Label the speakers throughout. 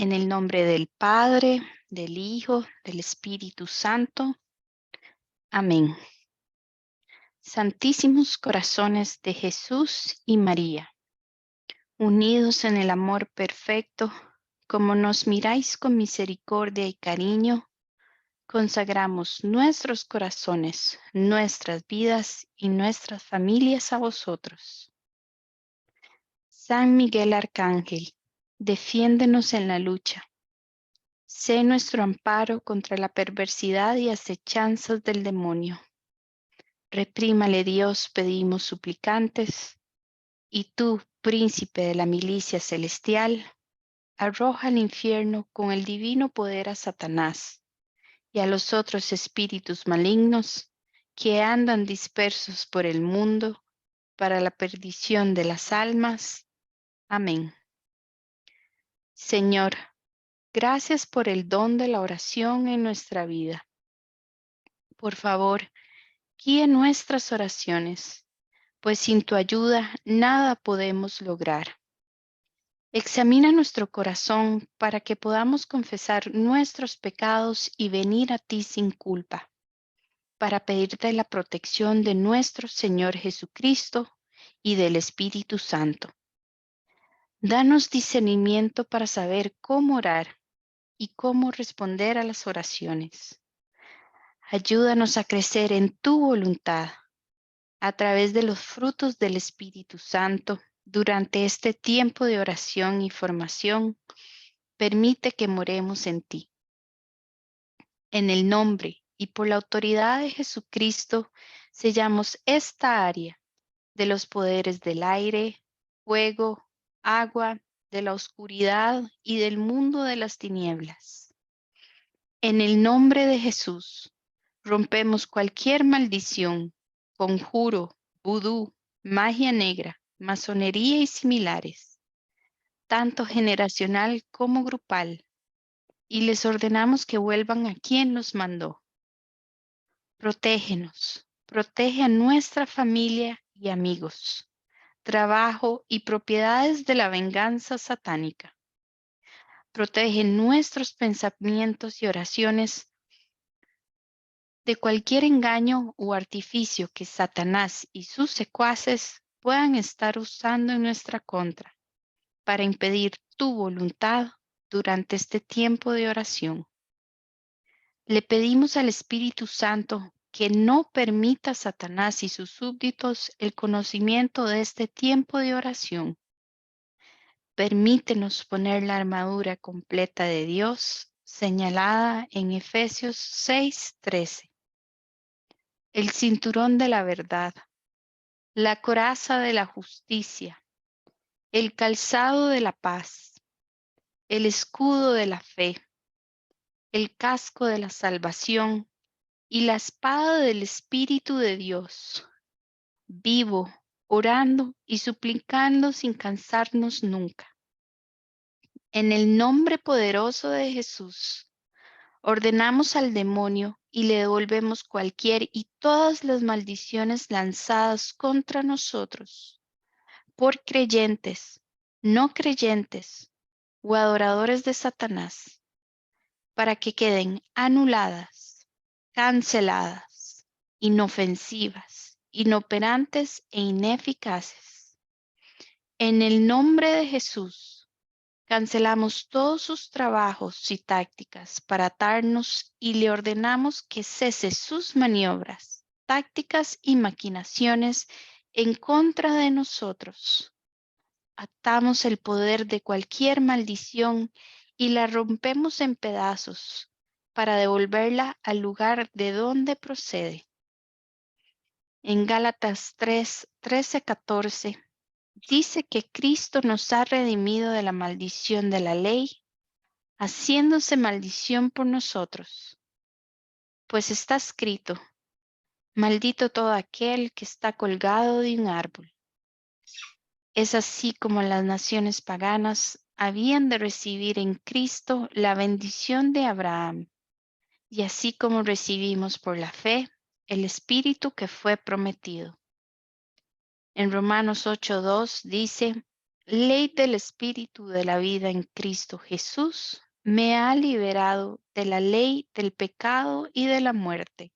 Speaker 1: En el nombre del Padre, del Hijo, del Espíritu Santo. Amén. Santísimos corazones de Jesús y María, unidos en el amor perfecto, como nos miráis con misericordia y cariño, consagramos nuestros corazones, nuestras vidas y nuestras familias a vosotros. San Miguel Arcángel, defiéndenos en la lucha. Sé nuestro amparo contra la perversidad y acechanzas del demonio. Reprímale Dios, pedimos suplicantes, y tú, príncipe de la milicia celestial, arroja al infierno con el divino poder a Satanás y a los otros espíritus malignos que andan dispersos por el mundo para la perdición de las almas. Amén. Señor, gracias por el don de la oración en nuestra vida. Por favor, guíe nuestras oraciones, pues sin tu ayuda nada podemos lograr. Examina nuestro corazón para que podamos confesar nuestros pecados y venir a ti sin culpa, para pedirte la protección de nuestro Señor Jesucristo y del Espíritu Santo. Danos discernimiento para saber cómo orar y cómo responder a las oraciones. Ayúdanos a crecer en tu voluntad a través de los frutos del Espíritu Santo. Durante este tiempo de oración y formación, permite que moremos en ti. En el nombre y por la autoridad de Jesucristo, sellamos esta área de los poderes del aire, fuego, agua, de la oscuridad y del mundo de las tinieblas. En el nombre de Jesús, rompemos cualquier maldición, conjuro, vudú, magia negra, masonería y similares, tanto generacional como grupal, y les ordenamos que vuelvan a quien los mandó. Protégenos, protege a nuestra familia y amigos, trabajo y propiedades de la venganza satánica. Protege nuestros pensamientos y oraciones de cualquier engaño o artificio que Satanás y sus secuaces puedan estar usando en nuestra contra para impedir tu voluntad durante este tiempo de oración. Le pedimos al Espíritu Santo que no permita a Satanás y sus súbditos el conocimiento de este tiempo de oración. Permítenos poner la armadura completa de Dios señalada en Efesios 6:13. El cinturón de la verdad, la coraza de la justicia, el calzado de la paz, el escudo de la fe, el casco de la salvación y la espada del Espíritu de Dios, vivo, orando y suplicando sin cansarnos nunca. En el nombre poderoso de Jesús, ordenamos al demonio y le devolvemos cualquier y todas las maldiciones lanzadas contra nosotros por creyentes, no creyentes o adoradores de Satanás, para que queden anuladas, canceladas, inofensivas, inoperantes e ineficaces. En el nombre de Jesús, cancelamos todos sus trabajos y tácticas para atarnos y le ordenamos que cese sus maniobras, tácticas y maquinaciones en contra de nosotros. Atamos el poder de cualquier maldición y la rompemos en pedazos para devolverla al lugar de donde procede. En Gálatas 3:13-14 dice que Cristo nos ha redimido de la maldición de la ley, haciéndose maldición por nosotros. Pues está escrito, maldito todo aquel que está colgado de un árbol. Es así como las naciones paganas habían de recibir en Cristo la bendición de Abraham, y así como recibimos por la fe el Espíritu que fue prometido. En Romanos 8:2 dice, ley del Espíritu de la vida en Cristo Jesús me ha liberado de la ley del pecado y de la muerte.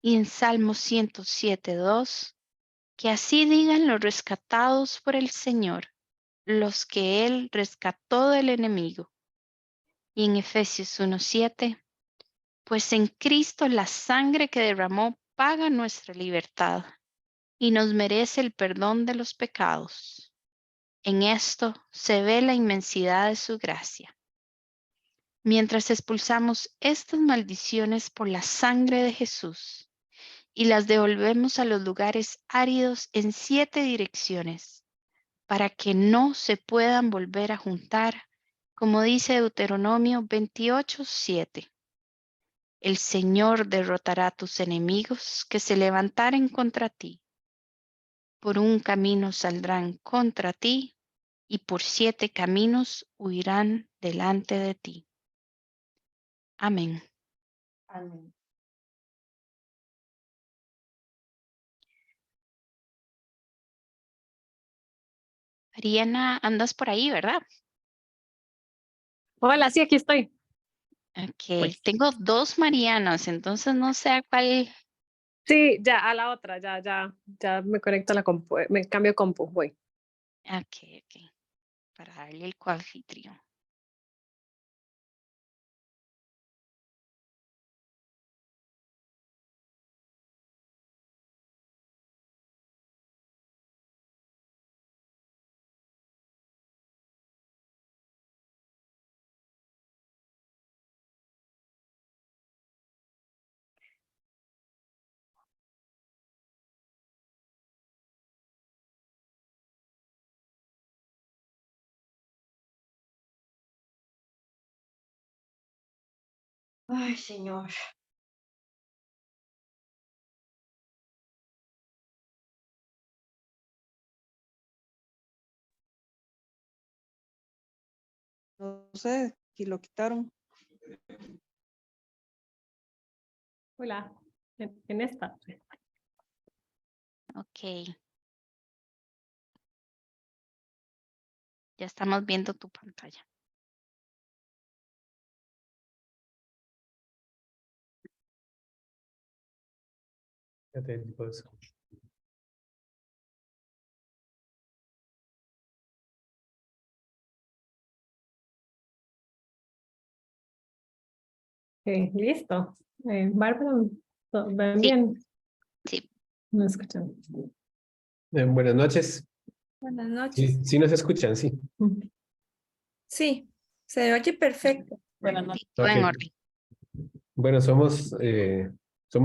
Speaker 1: Y en Salmo 107:2, que así digan los rescatados por el Señor, los que Él rescató del enemigo. Y en Efesios 1:7, pues en Cristo la sangre que derramó paga nuestra libertad y nos merece el perdón de los pecados. En esto se ve la inmensidad de su gracia. Mientras expulsamos estas maldiciones por la sangre de Jesús y las devolvemos a los lugares áridos en 7 direcciones, para que no se puedan volver a juntar, como dice Deuteronomio 28:7. El Señor derrotará a tus enemigos que se levantaren contra ti. Por un camino saldrán contra ti y por 7 caminos huirán delante de ti. Amén.
Speaker 2: Amén.
Speaker 1: Mariana, andas por ahí, ¿verdad?
Speaker 3: Hola, sí, aquí estoy.
Speaker 1: Ok,
Speaker 3: Pues.
Speaker 1: tengo 2 Marianas, entonces no sé a cuál.
Speaker 3: Sí, ya, a la otra, ya me conecto a la compu, me cambio compu, voy.
Speaker 1: Ok, para darle el coanfitrión.
Speaker 2: Ay, Señor.
Speaker 4: No sé si lo quitaron.
Speaker 3: Hola, en esta.
Speaker 1: Ok. Ya estamos viendo tu pantalla.
Speaker 3: Listo. Bárbara, ¿ven
Speaker 1: Sí,
Speaker 3: bien?
Speaker 1: sí.
Speaker 3: ¿Me escuchan?
Speaker 5: Buenas noches.
Speaker 2: Buenas noches.
Speaker 5: Sí, sí nos escuchan, sí.
Speaker 2: Sí, se oye perfecto.
Speaker 3: Buenas noches.
Speaker 1: Sí, todo en
Speaker 5: Ok.
Speaker 1: orden.
Speaker 5: Bueno, somos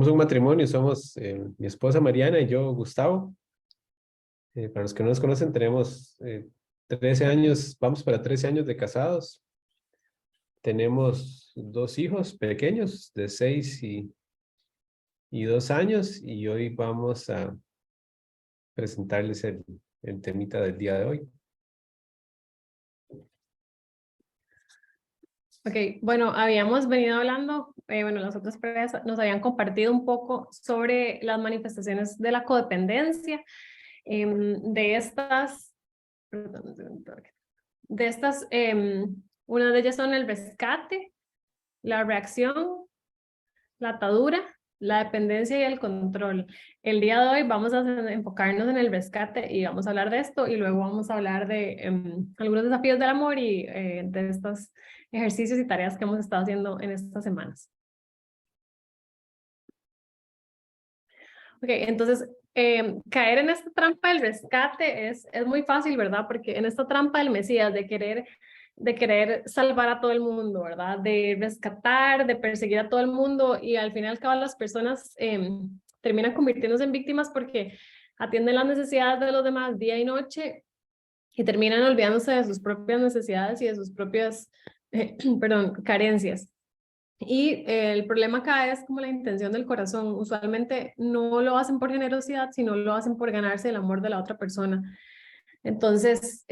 Speaker 5: un matrimonio, somos mi esposa Mariana y yo, Gustavo. Para los que no nos conocen, tenemos 13 años, vamos para 13 años de casados. Tenemos 2 hijos pequeños de 6 y 2 años y hoy vamos a presentarles el temita del día de hoy.
Speaker 3: Ok, bueno, habíamos venido hablando, bueno, las otras pruebas nos habían compartido un poco sobre las manifestaciones de la codependencia, de estas, perdón, un segundo, de estas, una de ellas son el rescate, la reacción, la atadura, la dependencia y el control. El día de hoy vamos a enfocarnos en el rescate y vamos a hablar de esto y luego vamos a hablar de algunos desafíos del amor y de estos ejercicios y tareas que hemos estado haciendo en estas semanas. Ok, entonces caer en esta trampa del rescate es muy fácil, ¿verdad? Porque en esta trampa del Mesías de querer salvar a todo el mundo, ¿verdad? De rescatar, de perseguir a todo el mundo y al fin y al cabo las personas terminan convirtiéndose en víctimas porque atienden las necesidades de los demás día y noche y terminan olvidándose de sus propias necesidades y de sus propias, perdón, carencias. Y el problema acá es como la intención del corazón. Usualmente no lo hacen por generosidad, sino lo hacen por ganarse el amor de la otra persona. Entonces,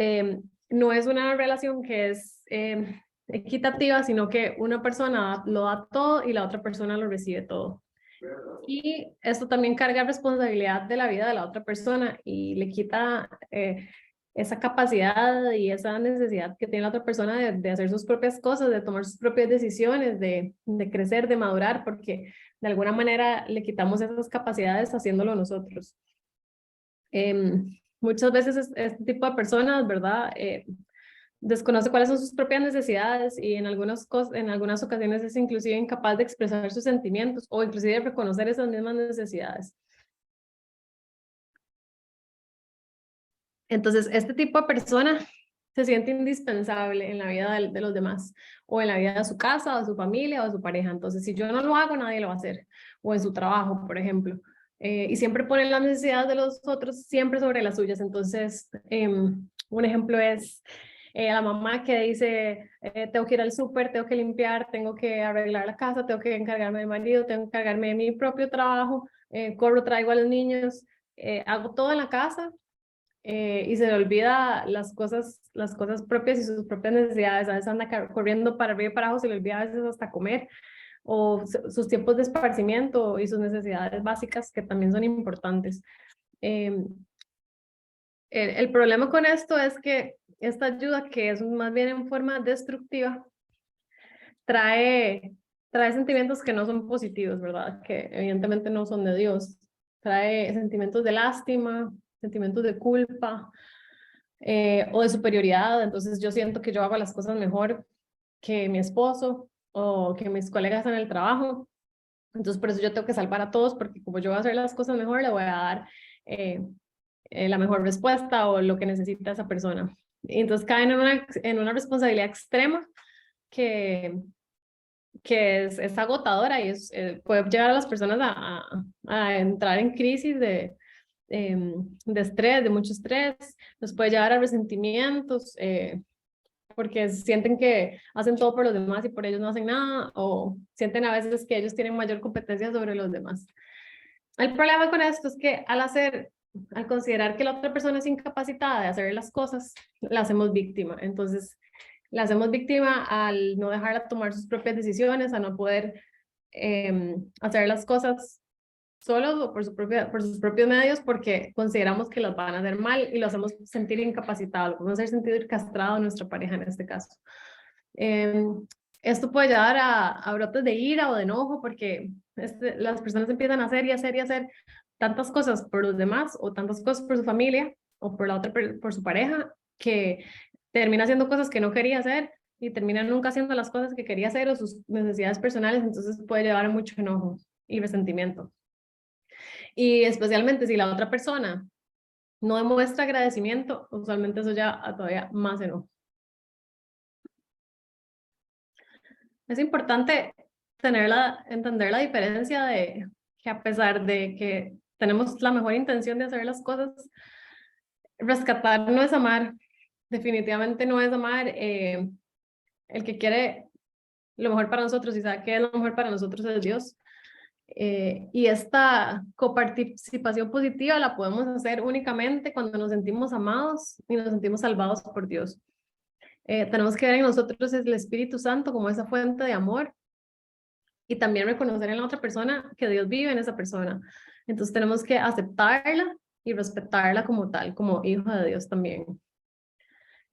Speaker 3: no es una relación que es equitativa, sino que una persona lo da todo y la otra persona lo recibe todo. Y esto también carga responsabilidad de la vida de la otra persona y le quita esa capacidad y esa necesidad que tiene la otra persona de hacer sus propias cosas, de tomar sus propias decisiones, de crecer, de madurar, porque de alguna manera le quitamos esas capacidades haciéndolo nosotros. Muchas veces este tipo de personas, ¿verdad? Desconoce cuáles son sus propias necesidades y en algunas ocasiones es inclusive incapaz de expresar sus sentimientos o inclusive de reconocer esas mismas necesidades. Entonces, este tipo de persona se siente indispensable en la vida de los demás, o en la vida de su casa, o de su familia, o de su pareja. Entonces, si yo no lo hago, nadie lo va a hacer. O en su trabajo, por ejemplo. Y siempre ponen las necesidades de los otros siempre sobre las suyas. Entonces, un ejemplo es la mamá que dice, tengo que ir al súper, tengo que limpiar, tengo que arreglar la casa, tengo que encargarme del marido, tengo que encargarme de mi propio trabajo, corro, traigo a los niños, hago todo en la casa. Y se le olvida las cosas propias y sus propias necesidades. A veces anda corriendo para arriba y para abajo, se le olvida a veces hasta comer, o sus tiempos de esparcimiento y sus necesidades básicas que también son importantes. El problema con esto es que esta ayuda, que es más bien en forma destructiva, trae sentimientos que no son positivos, ¿verdad? Que evidentemente no son de Dios. Trae sentimientos de lástima, sentimientos de culpa o de superioridad. Entonces yo siento que yo hago las cosas mejor que mi esposo o que mis colegas en el trabajo. Entonces por eso yo tengo que salvar a todos, porque como yo voy a hacer las cosas mejor, le voy a dar la mejor respuesta o lo que necesita esa persona. Y entonces caen en una responsabilidad extrema que es agotadora y puede llevar a las personas a entrar en crisis de estrés, de mucho estrés, nos puede llevar a resentimientos, porque sienten que hacen todo por los demás y por ellos no hacen nada, o sienten a veces que ellos tienen mayor competencia sobre los demás. El problema con esto es que al considerar que la otra persona es incapacitada de hacer las cosas, la hacemos víctima. Entonces, la hacemos víctima al no dejarla tomar sus propias decisiones, a no poder hacer las cosas solos o por sus propios medios, porque consideramos que los van a hacer mal y lo hacemos sentir incapacitado, lo podemos hacer sentir castrado a nuestra pareja en este caso. Esto puede llevar a brotes de ira o de enojo, porque las personas empiezan a hacer y hacer y hacer tantas cosas por los demás, o tantas cosas por su familia, o por su pareja, que termina haciendo cosas que no quería hacer y termina nunca haciendo las cosas que quería hacer o sus necesidades personales. Entonces puede llevar a mucho enojo y resentimiento. Y especialmente si la otra persona no demuestra agradecimiento, usualmente eso ya todavía más enojo. Es importante entender la diferencia de que, a pesar de que tenemos la mejor intención de hacer las cosas, rescatar no es amar. Definitivamente no es amar. El que quiere lo mejor para nosotros y sabe que es lo mejor para nosotros es Dios. Y esta coparticipación positiva la podemos hacer únicamente cuando nos sentimos amados y nos sentimos salvados por Dios. Tenemos que ver en nosotros el Espíritu Santo como esa fuente de amor, y también reconocer en la otra persona que Dios vive en esa persona. Entonces tenemos que aceptarla y respetarla como tal, como hijo de Dios también.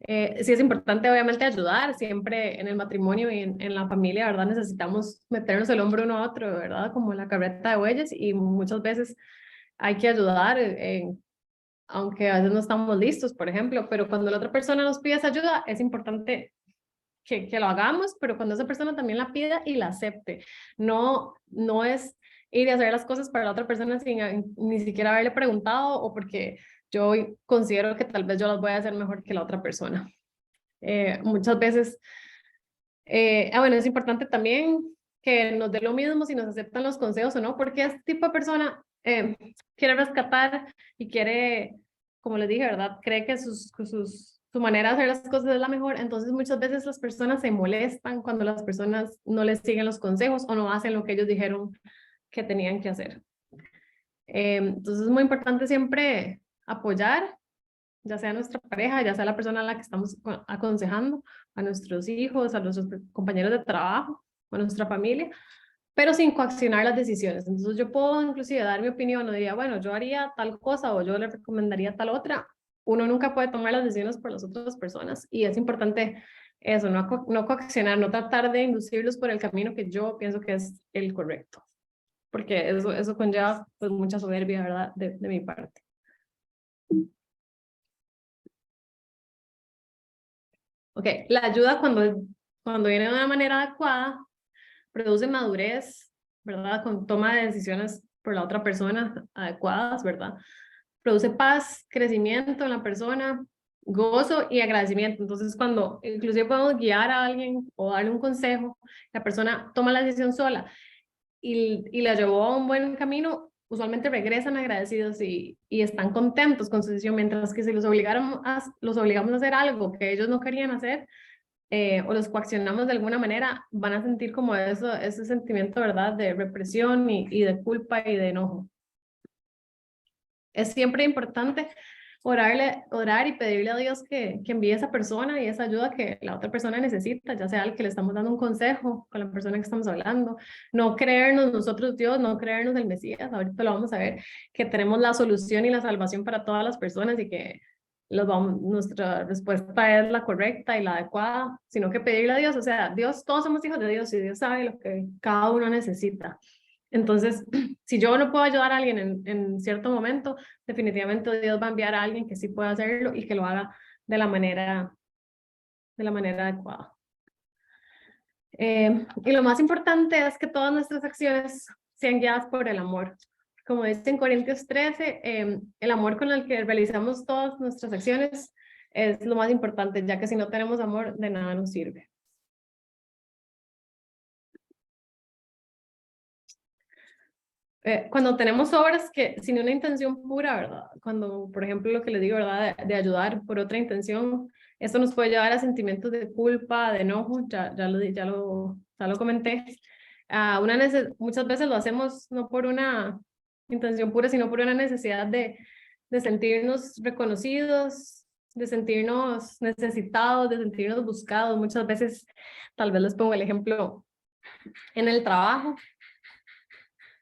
Speaker 3: Sí es importante obviamente ayudar siempre en el matrimonio y en la familia, ¿verdad? Necesitamos meternos el hombro uno a otro, ¿verdad? Como la carreta de bueyes, y muchas veces hay que ayudar, aunque a veces no estamos listos, por ejemplo, pero cuando la otra persona nos pide esa ayuda, es importante que lo hagamos, pero cuando esa persona también la pida y la acepte. No es ir a hacer las cosas para la otra persona sin ni siquiera haberle preguntado, o porque yo considero que tal vez yo las voy a hacer mejor que la otra persona. Muchas veces, bueno, es importante también que nos dé lo mismo si nos aceptan los consejos o no, porque este tipo de persona quiere rescatar y quiere, como les dije, ¿verdad? Cree que su manera de hacer las cosas es la mejor. Entonces muchas veces las personas se molestan cuando las personas no les siguen los consejos o no hacen lo que ellos dijeron que tenían que hacer. Entonces es muy importante siempre apoyar, ya sea a nuestra pareja, ya sea la persona a la que estamos aconsejando, a nuestros hijos, a nuestros compañeros de trabajo, a nuestra familia, pero sin coaccionar las decisiones. Entonces yo puedo inclusive dar mi opinión, o diría, bueno, yo haría tal cosa o yo le recomendaría tal otra, uno nunca puede tomar las decisiones por las otras personas y es importante eso, no coaccionar, no tratar de inducirlos por el camino que yo pienso que es el correcto, porque eso conlleva pues mucha soberbia, ¿verdad? De mi parte. Ok, la ayuda cuando viene de una manera adecuada, produce madurez, ¿verdad? Con toma de decisiones por la otra persona adecuadas, ¿verdad? Produce paz, crecimiento en la persona, gozo y agradecimiento. Entonces, cuando inclusive podemos guiar a alguien o darle un consejo, la persona toma la decisión sola y la llevó a un buen camino, usualmente regresan agradecidos y están contentos con su decisión, mientras que si los obligamos a hacer algo que ellos no querían hacer, o los coaccionamos de alguna manera, van a sentir como ese sentimiento, ¿verdad?, de represión y de culpa y de enojo. Es siempre importante orar y pedirle a Dios que envíe esa persona y esa ayuda que la otra persona necesita, ya sea al que le estamos dando un consejo con la persona que estamos hablando. No creernos nosotros Dios, no creernos el Mesías, ahorita lo vamos a ver, que tenemos la solución y la salvación para todas las personas y que nuestra respuesta es la correcta y la adecuada, sino que pedirle a Dios, o sea, Dios, todos somos hijos de Dios y Dios sabe lo que cada uno necesita. Entonces, si yo no puedo ayudar a alguien en cierto momento, definitivamente Dios va a enviar a alguien que sí pueda hacerlo y que lo haga de la manera adecuada. Y lo más importante es que todas nuestras acciones sean guiadas por el amor. Como dice en Corintios 13, el amor con el que realizamos todas nuestras acciones es lo más importante, ya que si no tenemos amor, de nada nos sirve. Cuando tenemos obras que sin una intención pura, ¿verdad? Cuando, por ejemplo, lo que les digo, ¿verdad? De ayudar por otra intención, esto nos puede llevar a sentimientos de culpa, de enojo, ya lo comenté. Muchas veces lo hacemos no por una intención pura, sino por una necesidad de sentirnos reconocidos, de sentirnos necesitados, de sentirnos buscados. Muchas veces, tal vez les pongo el ejemplo en el trabajo.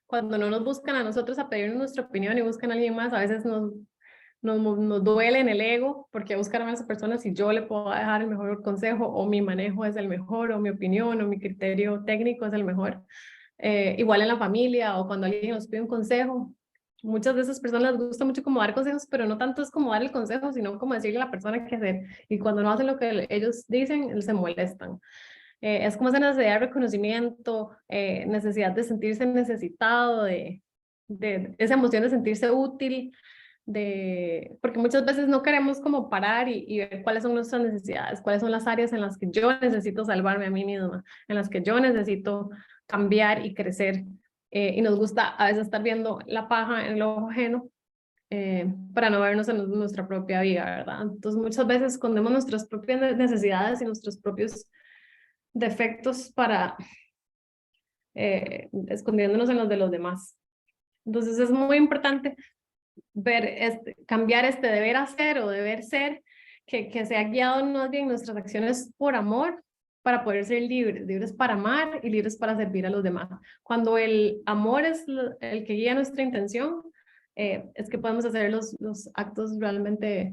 Speaker 3: Cuando no nos buscan a nosotros a pedir nuestra opinión y buscan a alguien más, a veces nos duele en el ego porque buscar a esa persona si yo le puedo dejar el mejor consejo o mi manejo es el mejor o mi opinión o mi criterio técnico es el mejor. Igual en la familia o cuando alguien nos pide un consejo. Muchas de esas personas les gusta mucho como dar consejos, pero no tanto es como dar el consejo, sino como decirle a la persona qué hacer. Y cuando no hacen lo que ellos dicen, se molestan. Es como esa necesidad de reconocimiento, necesidad de sentirse necesitado, de esa emoción de sentirse útil, porque muchas veces no queremos como parar y ver cuáles son nuestras necesidades, cuáles son las áreas en las que yo necesito salvarme a mí misma, en las que yo necesito cambiar y crecer. Y nos gusta a veces estar viendo la paja en el ojo ajeno para no vernos en nuestra propia vida, ¿verdad? Entonces muchas veces escondemos nuestras propias necesidades y nuestros propios defectos para escondiéndonos en los de los demás. Entonces es muy importante cambiar este deber hacer o deber ser, que sea guiado más bien nuestras acciones por amor para poder ser libres para amar y libres para servir a los demás. Cuando el amor es el que guía nuestra intención, es que podemos hacer los actos realmente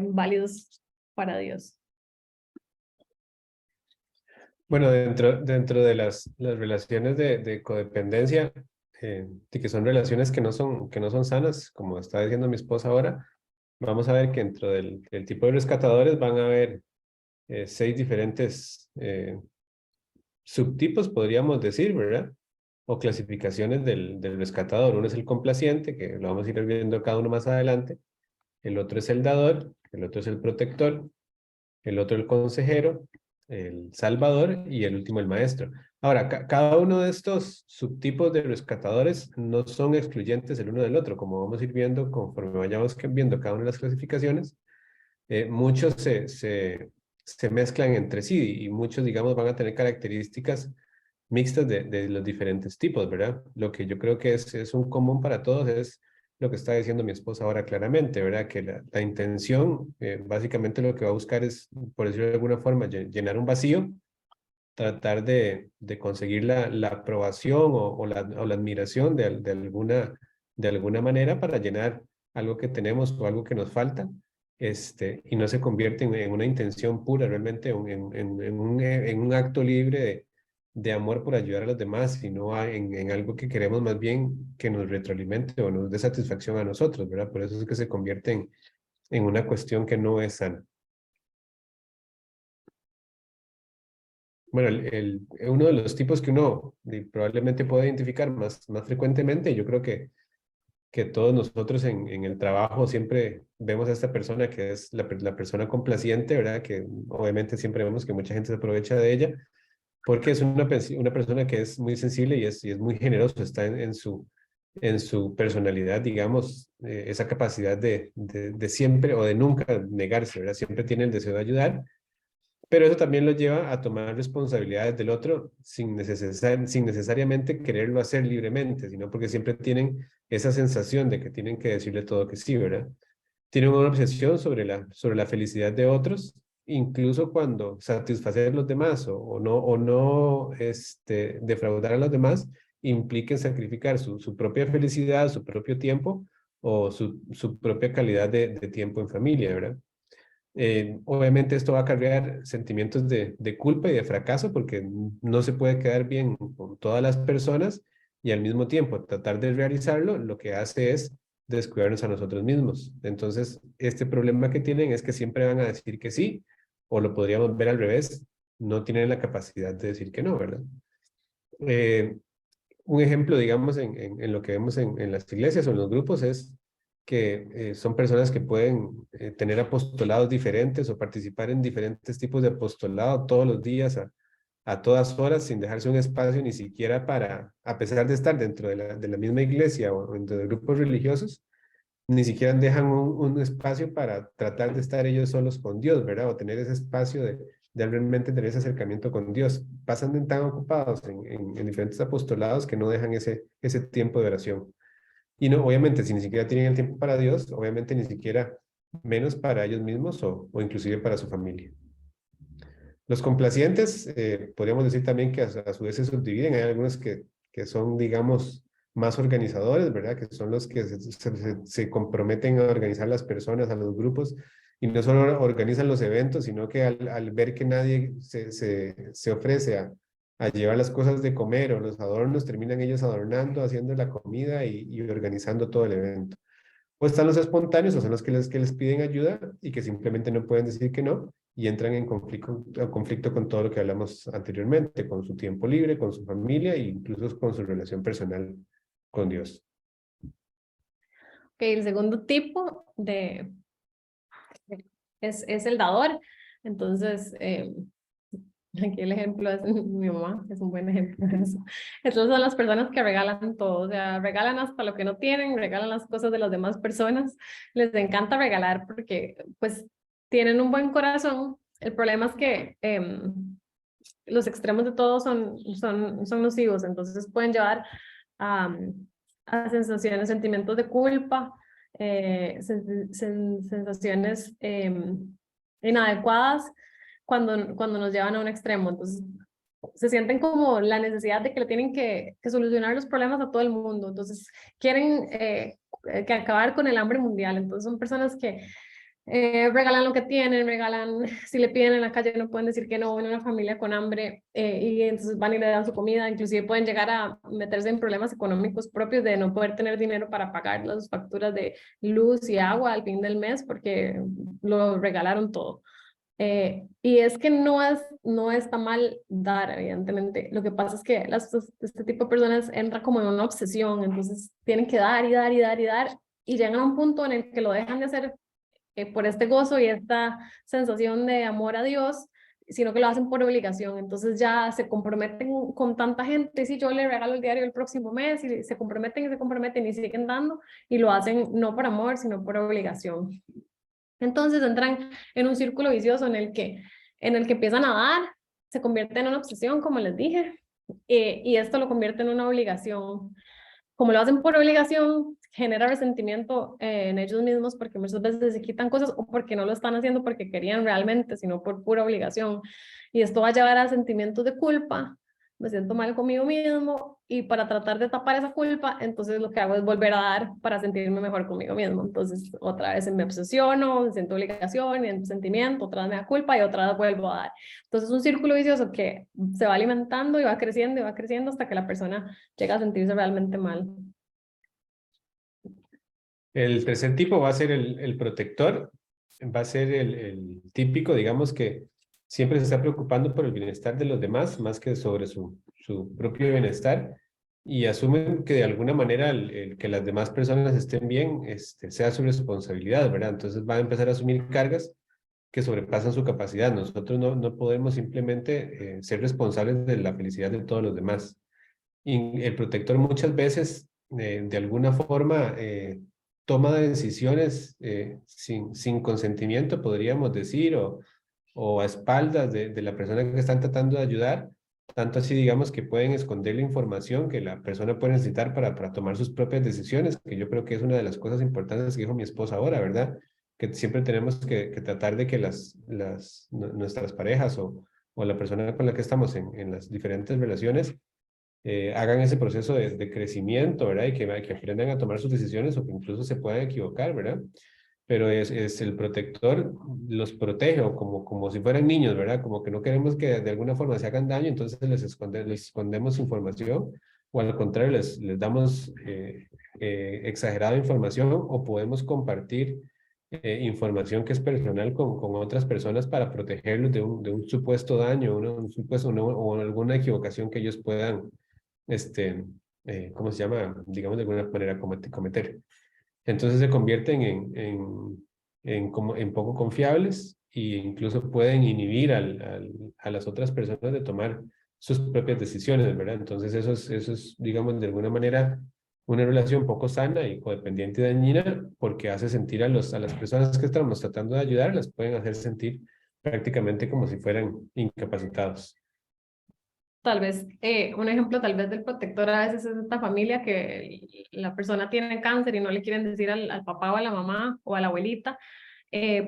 Speaker 3: válidos para Dios.
Speaker 5: Bueno, dentro de las relaciones de codependencia, que son relaciones que no son sanas, como está diciendo mi esposa ahora, vamos a ver que dentro del tipo de rescatadores van a haber 6 diferentes subtipos, podríamos decir, ¿verdad? O clasificaciones del rescatador. Uno es el complaciente, que lo vamos a ir viendo cada uno más adelante. El otro es el dador, el otro es el protector, el otro el consejero, el salvador y el último el maestro. Ahora, cada uno de estos subtipos de rescatadores no son excluyentes el uno del otro, como vamos a ir viendo conforme vayamos viendo cada una de las clasificaciones. Muchos se mezclan entre sí y muchos, digamos, van a tener características mixtas de los diferentes tipos, ¿verdad? Lo que yo creo que es un común para todos es lo que está diciendo mi esposa ahora claramente, ¿verdad? Que la intención, básicamente lo que va a buscar es, por decirlo de alguna forma, llenar un vacío, tratar de conseguir la aprobación o la admiración de alguna manera para llenar algo que tenemos o algo que nos falta. y no se convierte en una intención pura, realmente en un acto libre de amor por ayudar a los demás, sino en algo que queremos más bien que nos retroalimente o nos dé satisfacción a nosotros, ¿verdad? Por eso es que se convierte en una cuestión que no es sana. Bueno, uno de los tipos que uno probablemente puede identificar más frecuentemente, yo creo que todos nosotros en el trabajo siempre vemos a esta persona que es la persona complaciente, ¿verdad? Que obviamente siempre vemos que mucha gente se aprovecha de ella, porque es una persona que es muy sensible y es muy generoso, está en su personalidad, digamos, esa capacidad de siempre o de nunca negarse, ¿verdad? Siempre tiene el deseo de ayudar, pero eso también lo lleva a tomar responsabilidades del otro sin necesariamente quererlo hacer libremente, sino porque siempre tienen esa sensación de que tienen que decirle todo que sí, ¿verdad? Tienen una obsesión sobre la felicidad de otros, incluso cuando satisfacer a los demás o no defraudar a los demás impliquen sacrificar su propia felicidad, su propio tiempo o su propia calidad de tiempo en familia, ¿verdad? Obviamente esto va a acarrear sentimientos de culpa y de fracaso porque no se puede quedar bien con todas las personas y al mismo tiempo tratar de realizarlo lo que hace es descuidarnos a nosotros mismos. Entonces, este problema que tienen es que siempre van a decir que sí, o lo podríamos ver al revés, no tienen la capacidad de decir que no, ¿verdad? Un ejemplo, digamos, en lo que vemos en las iglesias o en los grupos es que son personas que pueden tener apostolados diferentes o participar en diferentes tipos de apostolado todos los días a todas horas sin dejarse un espacio ni siquiera a pesar de estar dentro de la misma iglesia o dentro de grupos religiosos, ni siquiera dejan un espacio para tratar de estar ellos solos con Dios, ¿verdad? O tener ese espacio de realmente tener ese acercamiento con Dios. Pasan tan ocupados en diferentes apostolados que no dejan ese tiempo de oración. Y no, obviamente, si ni siquiera tienen el tiempo para Dios, obviamente ni siquiera menos para ellos mismos o inclusive para su familia. Los complacientes, podríamos decir también que a su vez se subdividen. Hay algunos que son, digamos, más organizadores, ¿verdad? Que son los que se comprometen a organizar las personas, a los grupos, y no solo organizan los eventos, sino que al ver que nadie se ofrece a llevar las cosas de comer o los adornos, terminan ellos adornando, haciendo la comida y organizando todo el evento. O están los espontáneos, o son los que les piden ayuda y que simplemente no pueden decir que no y entran en conflicto con todo lo que hablamos anteriormente, con su tiempo libre, con su familia e incluso con su relación personal con Dios.
Speaker 3: Ok, el segundo tipo es el dador. Entonces, aquí el ejemplo es mi mamá, es un buen ejemplo de eso. Entonces son las personas que regalan todo, o sea, regalan hasta lo que no tienen, regalan las cosas de las demás personas, les encanta regalar porque pues tienen un buen corazón. El problema es que los extremos de todo son nocivos, entonces pueden llevar a sensaciones, sentimientos de culpa, sensaciones inadecuadas cuando nos llevan a un extremo. Entonces se sienten como la necesidad de que le tienen que solucionar los problemas a todo el mundo. Entonces quieren que acabar con el hambre mundial. Entonces son personas que regalan lo que tienen, regalan, si le piden en la calle no pueden decir que no, en una familia con hambre y entonces van y le dan su comida, inclusive pueden llegar a meterse en problemas económicos propios de no poder tener dinero para pagar las facturas de luz y agua al fin del mes porque lo regalaron todo. Y es que no está mal dar, evidentemente. Lo que pasa es que este tipo de personas entran como en una obsesión, entonces tienen que dar y dar y dar y dar y llegan a un punto en el que lo dejan de hacer por este gozo y esta sensación de amor a Dios, sino que lo hacen por obligación. Entonces ya se comprometen con tanta gente, si yo le regalo el diario el próximo mes, y se comprometen y siguen dando, y lo hacen no por amor, sino por obligación. Entonces entran en un círculo vicioso en el que empiezan a dar, se convierte en una obsesión, como les dije, y esto lo convierte en una obligación. Como lo hacen por obligación, genera resentimiento en ellos mismos porque muchas veces se quitan cosas o porque no lo están haciendo porque querían realmente, sino por pura obligación. Y esto va a llevar a sentimientos de culpa, me siento mal conmigo mismo y para tratar de tapar esa culpa, entonces lo que hago es volver a dar para sentirme mejor conmigo mismo. Entonces otra vez me obsesiono, me siento obligación y sentimiento, otra vez me da culpa y otra vez vuelvo a dar. Entonces es un círculo vicioso que se va alimentando y va creciendo hasta que la persona llega a sentirse realmente mal.
Speaker 5: El tercer tipo va a ser el protector, va a ser el típico, digamos, que siempre se está preocupando por el bienestar de los demás, más que sobre su propio bienestar, y asumen que de alguna manera el que las demás personas estén bien sea su responsabilidad, ¿verdad? Entonces van a empezar a asumir cargas que sobrepasan su capacidad. Nosotros no podemos simplemente ser responsables de la felicidad de todos los demás. Y el protector muchas veces, de alguna forma, toma decisiones sin consentimiento, podríamos decir, o a espaldas de la persona que están tratando de ayudar, tanto así, digamos, que pueden esconder la información que la persona puede necesitar para tomar sus propias decisiones, que yo creo que es una de las cosas importantes que dijo mi esposa ahora, ¿verdad? Que siempre tenemos que tratar de que nuestras parejas o la persona con la que estamos en las diferentes relaciones hagan ese proceso de crecimiento, ¿verdad? Y que aprendan a tomar sus decisiones o que incluso se puedan equivocar, ¿verdad? Pero es el protector, los protege o como si fueran niños, ¿verdad? Como que no queremos que de alguna forma se hagan daño, entonces les escondemos información o al contrario les damos exagerada información o podemos compartir información que es personal con otras personas para protegerlos de un supuesto daño, un supuesto, o alguna equivocación que ellos puedan ¿cómo se llama? Digamos de alguna manera cometer. Entonces se convierten en poco confiables e incluso pueden inhibir a las otras personas de tomar sus propias decisiones, ¿verdad? Entonces eso es, digamos, de alguna manera una relación poco sana y codependiente y dañina porque hace sentir a las personas que estamos tratando de ayudar, las pueden hacer sentir prácticamente como si fueran incapacitados.
Speaker 3: Tal vez, un ejemplo tal vez del protector a veces es esta familia que la persona tiene cáncer y no le quieren decir al papá o a la mamá o a la abuelita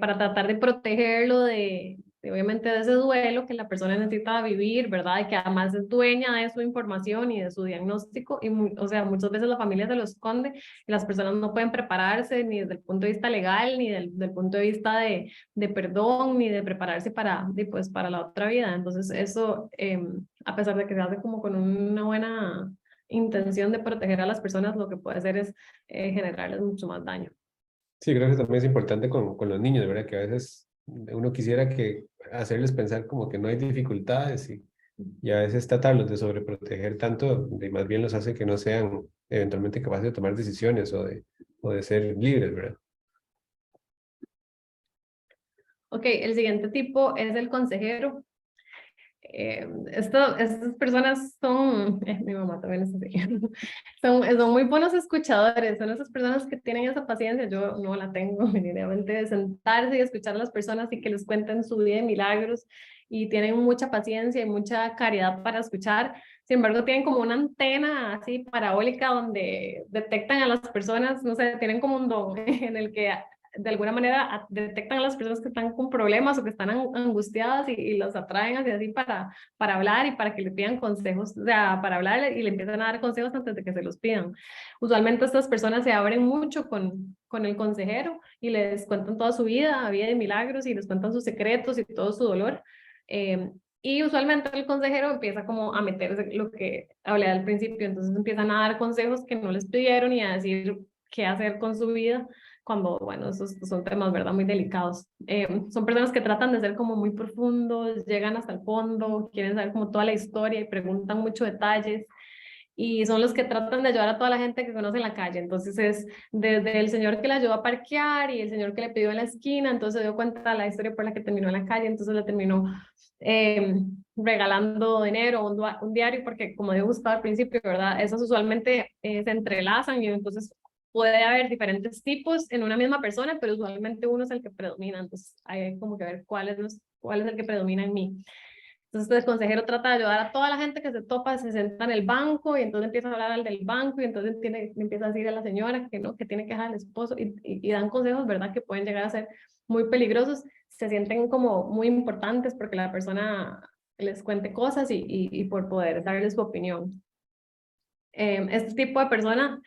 Speaker 3: para tratar de protegerlo obviamente de ese duelo que la persona necesita vivir, ¿verdad? Y que además es dueña de su información y de su diagnóstico y o sea, muchas veces la familia se lo esconde y las personas no pueden prepararse ni desde el punto de vista legal, ni del punto de vista de perdón, ni de prepararse pues, para la otra vida. Entonces eso, a pesar de que se hace como con una buena intención de proteger a las personas, lo que puede hacer es generarles mucho más daño.
Speaker 5: Sí, creo que también es importante con los niños, ¿verdad? Que a veces uno quisiera hacerles pensar como que no hay dificultades y a veces tratarlos de sobreproteger tanto, más bien los hace que no sean eventualmente capaces de tomar decisiones o de ser libres, ¿verdad?
Speaker 3: Ok, el siguiente tipo es el consejero. Estas personas son, mi mamá también es así, son muy buenos escuchadores, son esas personas que tienen esa paciencia, yo no la tengo, definitivamente, de sentarse y escuchar a las personas y que les cuenten su vida de milagros y tienen mucha paciencia y mucha caridad para escuchar. Sin embargo, tienen como una antena así parabólica donde detectan a las personas, no sé, tienen como un don en el que de alguna manera detectan a las personas que están con problemas o que están angustiadas y los atraen hacia así para hablar y para que le pidan consejos, o sea, para hablar y le empiezan a dar consejos antes de que se los pidan. Usualmente estas personas se abren mucho con el consejero y les cuentan toda su vida de milagros y les cuentan sus secretos y todo su dolor. Y usualmente el consejero empieza como a meterse lo que hablé al principio, entonces empiezan a dar consejos que no les pidieron y a decir qué hacer con su vida cuando, bueno, esos son temas, ¿verdad? Muy delicados. Son personas que tratan de ser como muy profundos, llegan hasta el fondo, quieren saber como toda la historia y preguntan muchos detalles. Y son los que tratan de ayudar a toda la gente que conoce en la calle. Entonces es desde el señor que le ayudó a parquear y el señor que le pidió en la esquina, entonces se dio cuenta de la historia por la que terminó en la calle, entonces le terminó regalando dinero, un diario, porque como digo Gustavo al principio, ¿verdad? Esas usualmente se entrelazan y entonces puede haber diferentes tipos en una misma persona, pero usualmente uno es el que predomina, entonces hay como que ver cuál es el que predomina en mí. Entonces el consejero trata de ayudar a toda la gente que se topa, se sienta en el banco y entonces empieza a hablar al del banco y entonces empieza a decir a la señora que no, que tiene que dejar al esposo y dan consejos, ¿verdad? Que pueden llegar a ser muy peligrosos, se sienten como muy importantes porque la persona les cuente cosas y por poder darles su opinión. Este tipo de persona,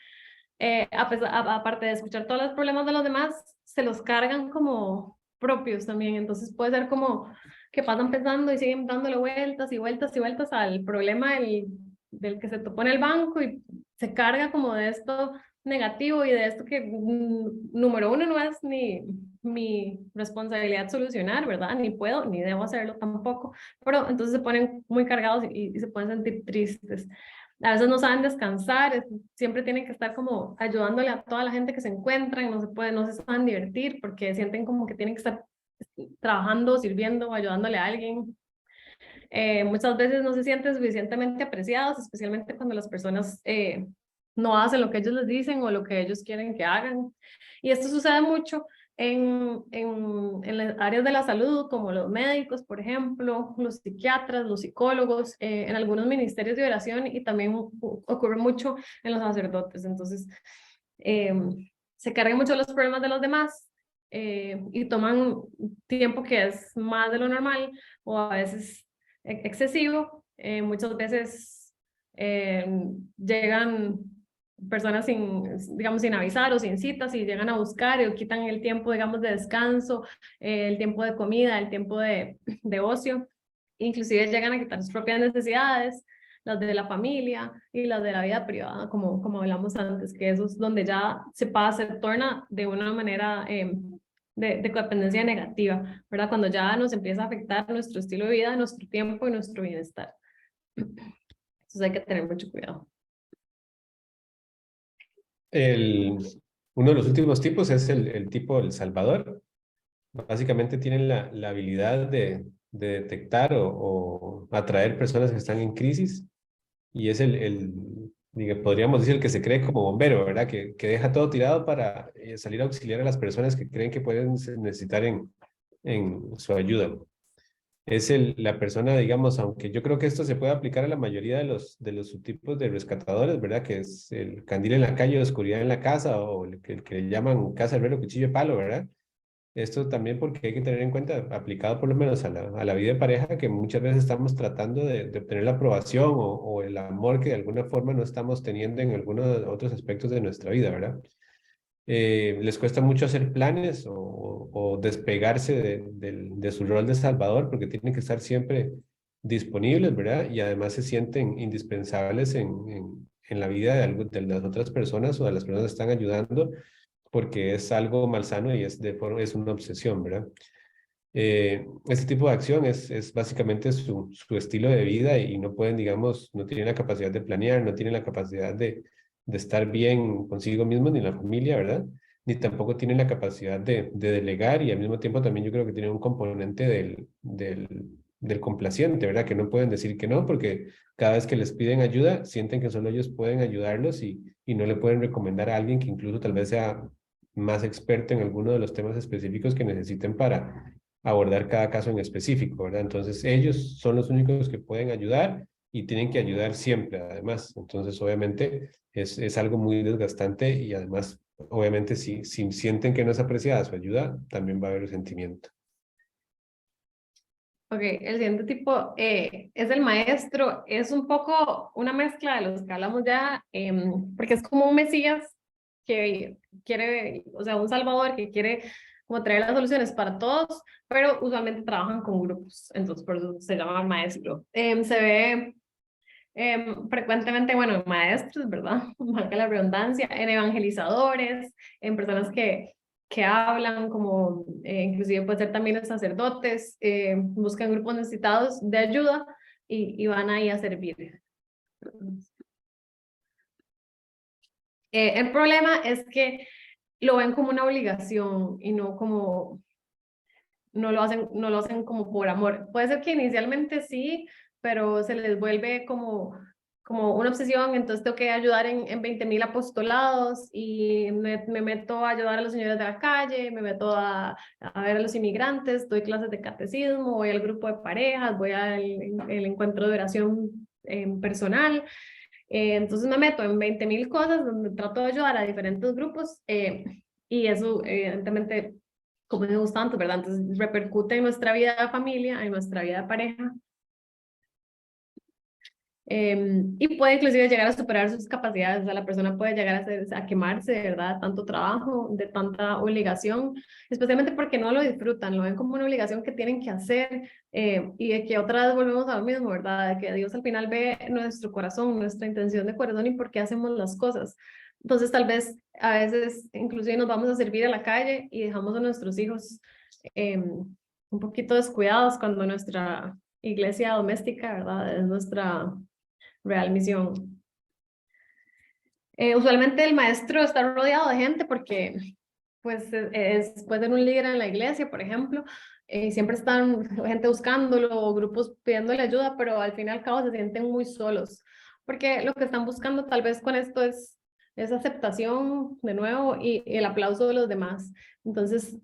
Speaker 3: aparte de escuchar todos los problemas de los demás, se los cargan como propios también. Entonces puede ser como que pasan pensando y siguen dándole vueltas y vueltas y vueltas al problema del que se topó en el banco y se carga como de esto negativo y de esto que, número uno, no es ni mi responsabilidad solucionar, ¿verdad? Ni puedo, ni debo hacerlo tampoco, pero entonces se ponen muy cargados y se pueden sentir tristes. A veces no saben descansar, siempre tienen que estar como ayudándole a toda la gente que se encuentran, no se saben divertir porque sienten como que tienen que estar trabajando, sirviendo, ayudándole a alguien. Muchas veces no se sienten suficientemente apreciados, especialmente cuando las personas no hacen lo que ellos les dicen o lo que ellos quieren que hagan. Y esto sucede mucho en las áreas de la salud, como los médicos, por ejemplo, los psiquiatras, los psicólogos, en algunos ministerios de oración y también ocurre mucho en los sacerdotes. Entonces, se cargan mucho los problemas de los demás y toman tiempo que es más de lo normal o a veces excesivo. Muchas veces llegan personas digamos, sin avisar o sin citas y llegan a buscar y quitan el tiempo, digamos, de descanso, el tiempo de comida, el tiempo de ocio. Inclusive llegan a quitar sus propias necesidades, las de la familia y las de la vida privada, como hablamos antes, que eso es donde ya se torna de una manera de codependencia negativa, ¿verdad? Cuando ya nos empieza a afectar nuestro estilo de vida, nuestro tiempo y nuestro bienestar. Entonces hay que tener mucho cuidado.
Speaker 5: Uno de los últimos tipos es el tipo El Salvador. Básicamente tienen la habilidad de detectar o atraer personas que están en crisis y es podríamos decir, el que se cree como bombero, ¿verdad? Que deja todo tirado para salir a auxiliar a las personas que creen que pueden necesitar en su ayuda. Es la persona, digamos, aunque yo creo que esto se puede aplicar a la mayoría de los subtipos de rescatadores, ¿verdad? Que es el candil en la calle, oscuridad en la casa, o el que le llaman casa, herrero, cuchillo de palo, ¿verdad? Esto también porque hay que tener en cuenta, aplicado por lo menos a la vida de pareja, que muchas veces estamos tratando de obtener la aprobación o el amor que de alguna forma no estamos teniendo en algunos otros aspectos de nuestra vida, ¿verdad? Les cuesta mucho hacer planes o despegarse de su rol de salvador porque tienen que estar siempre disponibles, ¿verdad? Y además se sienten indispensables en la vida de las otras personas o de las personas que están ayudando porque es algo malsano y es una obsesión, ¿verdad? Este tipo de acción es básicamente su estilo de vida y no pueden, digamos, no tienen la capacidad de planear, no tienen la capacidad de estar bien consigo mismos ni la familia, ¿verdad? Ni tampoco tienen la capacidad de delegar y al mismo tiempo también yo creo que tienen un componente del complaciente, ¿verdad? Que no pueden decir que no porque cada vez que les piden ayuda sienten que solo ellos pueden ayudarlos y no le pueden recomendar a alguien que incluso tal vez sea más experto en alguno de los temas específicos que necesiten para abordar cada caso en específico, ¿verdad? Entonces ellos son los únicos que pueden ayudar y tienen que ayudar siempre, además. Entonces, obviamente, es algo muy desgastante y además, obviamente, si sienten que no es apreciada su ayuda, también va a haber resentimiento.
Speaker 3: Ok, el siguiente tipo es el maestro. Es un poco una mezcla de los que hablamos ya, porque es como un mesías que quiere, o sea, un salvador que quiere como traer las soluciones para todos, pero usualmente trabajan con grupos, entonces por eso se llama maestro. Se ve frecuentemente, bueno, en maestros, ¿verdad? Valga la redundancia, en evangelizadores, en personas que hablan, como inclusive puede ser también los sacerdotes, buscan grupos necesitados de ayuda y van ahí a servir. El problema es que lo ven como una obligación y no como, no lo hacen como por amor. Puede ser que inicialmente sí, pero se les vuelve como una obsesión, entonces tengo que ayudar en 20,000 apostolados y me meto a ayudar a los señores de la calle, me meto a ver a los inmigrantes, doy clases de catecismo, voy al grupo de parejas, voy al el encuentro de oración personal. Entonces me meto en 20,000 cosas donde trato de ayudar a diferentes grupos y eso evidentemente, como dijimos tanto, ¿verdad? Entonces repercute en nuestra vida de familia, en nuestra vida de pareja Y puede inclusive llegar a superar sus capacidades, o sea, la persona puede llegar a quemarse, de verdad, tanto trabajo, de tanta obligación, especialmente porque no lo disfrutan, lo ven como una obligación que tienen que hacer, y de que otra vez volvemos a lo mismo, ¿verdad? De que Dios al final ve nuestro corazón, nuestra intención de corazón y por qué hacemos las cosas. Entonces tal vez a veces inclusive nos vamos a servir a la calle y dejamos a nuestros hijos un poquito descuidados cuando nuestra iglesia doméstica, ¿verdad? Es nuestra real misión. Usualmente el maestro está rodeado de gente porque pues puede ser un líder en la iglesia, por ejemplo, y siempre están gente buscándolo o grupos pidiéndole ayuda, pero al fin y al cabo se sienten muy solos, porque lo que están buscando tal vez con esto es aceptación de nuevo y el aplauso de los demás. Entonces,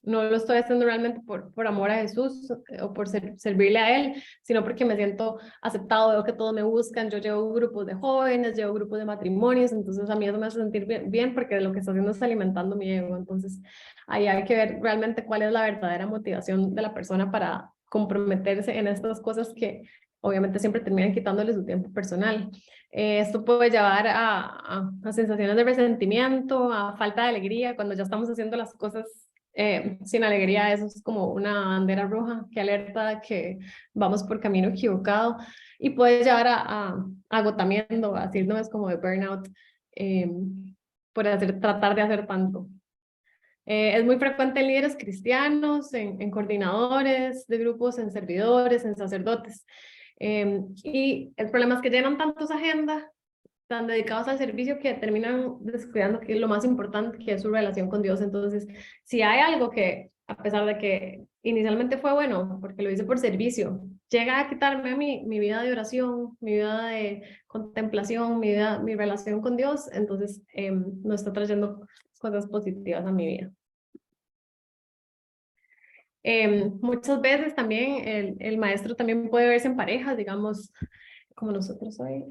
Speaker 3: no lo estoy haciendo realmente por amor a Jesús o por servirle a Él, sino porque me siento aceptado, veo que todos me buscan, yo llevo grupos de jóvenes, llevo grupos de matrimonios, entonces a mí eso me hace sentir bien porque lo que está haciendo es alimentando mi ego. Entonces ahí hay que ver realmente cuál es la verdadera motivación de la persona para comprometerse en estas cosas que obviamente siempre terminan quitándole su tiempo personal. Esto puede llevar a sensaciones de resentimiento, a falta de alegría cuando ya estamos haciendo las cosas sin alegría. Eso es como una bandera roja que alerta que vamos por camino equivocado y puede llevar a agotamiento, a síndromes como de burnout, por tratar de hacer tanto. Es muy frecuente en líderes cristianos, en coordinadores de grupos, en servidores, en sacerdotes. Y el problema es que llenan tantos agendas tan dedicados al servicio que terminan descuidando que es lo más importante, que es su relación con Dios. Entonces, si hay algo que, a pesar de que inicialmente fue bueno, porque lo hice por servicio, llega a quitarme a mí mi vida de oración, mi vida de contemplación, mi relación con Dios, entonces no está trayendo cosas positivas a mi vida. Muchas veces también el maestro también puede verse en parejas, digamos, como nosotros hoy,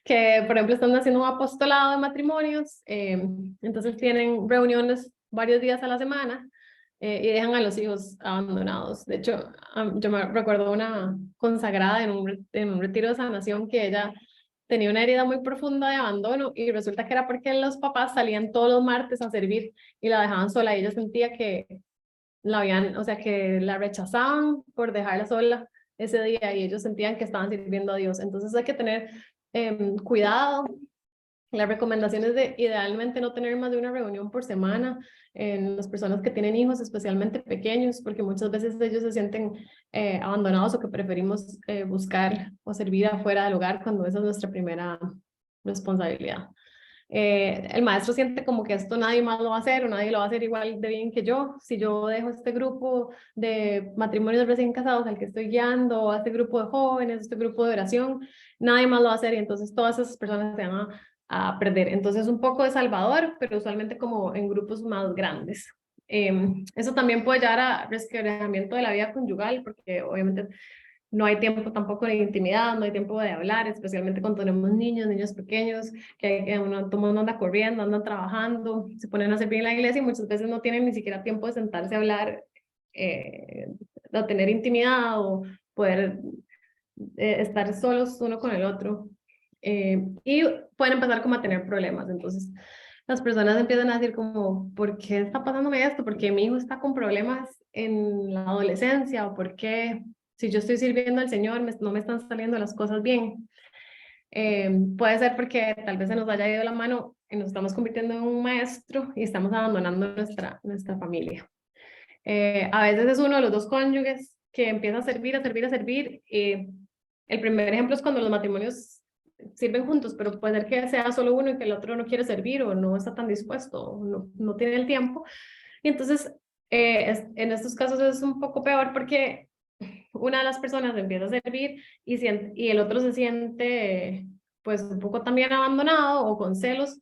Speaker 3: que por ejemplo están haciendo un apostolado de matrimonios, entonces tienen reuniones varios días a la semana y dejan a los hijos abandonados. De hecho, yo me recuerdo una consagrada en un retiro de sanación que ella tenía una herida muy profunda de abandono y resulta que era porque los papás salían todos los martes a servir y la dejaban sola y ella sentía que o sea, que la rechazaban por dejarla sola ese día y ellos sentían que estaban sirviendo a Dios. Entonces hay que tener cuidado. La recomendación es de idealmente no tener más de una reunión por semana en las personas que tienen hijos, especialmente pequeños, porque muchas veces ellos se sienten abandonados o que preferimos buscar o servir afuera del hogar cuando esa es nuestra primera responsabilidad. El maestro siente como que esto nadie más lo va a hacer o nadie lo va a hacer igual de bien que yo. Si yo dejo este grupo de matrimonios recién casados al que estoy guiando, a este grupo de jóvenes, este grupo de oración, nadie más lo va a hacer y entonces todas esas personas se van a perder. Entonces un poco de Salvador, pero usualmente como en grupos más grandes. Eso también puede llevar a resquebrajamiento de la vida conyugal porque obviamente no hay tiempo tampoco de intimidad, no hay tiempo de hablar, especialmente cuando tenemos niños pequeños, que todo el mundo anda corriendo, andan trabajando, se ponen a servir en la iglesia y muchas veces no tienen ni siquiera tiempo de sentarse a hablar, de tener intimidad o poder estar solos uno con el otro. Y pueden empezar como a tener problemas. Entonces, las personas empiezan a decir como, ¿por qué está pasándome esto? ¿Por qué mi hijo está con problemas en la adolescencia? ¿O por qué si yo estoy sirviendo al Señor no me están saliendo las cosas bien? Puede ser porque tal vez se nos haya ido la mano y nos estamos convirtiendo en un maestro y estamos abandonando nuestra familia. A veces es uno de los dos cónyuges que empieza a servir. El primer ejemplo es cuando los matrimonios sirven juntos, pero puede ser que sea solo uno y que el otro no quiere servir o no está tan dispuesto o no tiene el tiempo. Y entonces, en estos casos es un poco peor porque una de las personas empieza a servir y el otro se siente pues un poco también abandonado o con celos,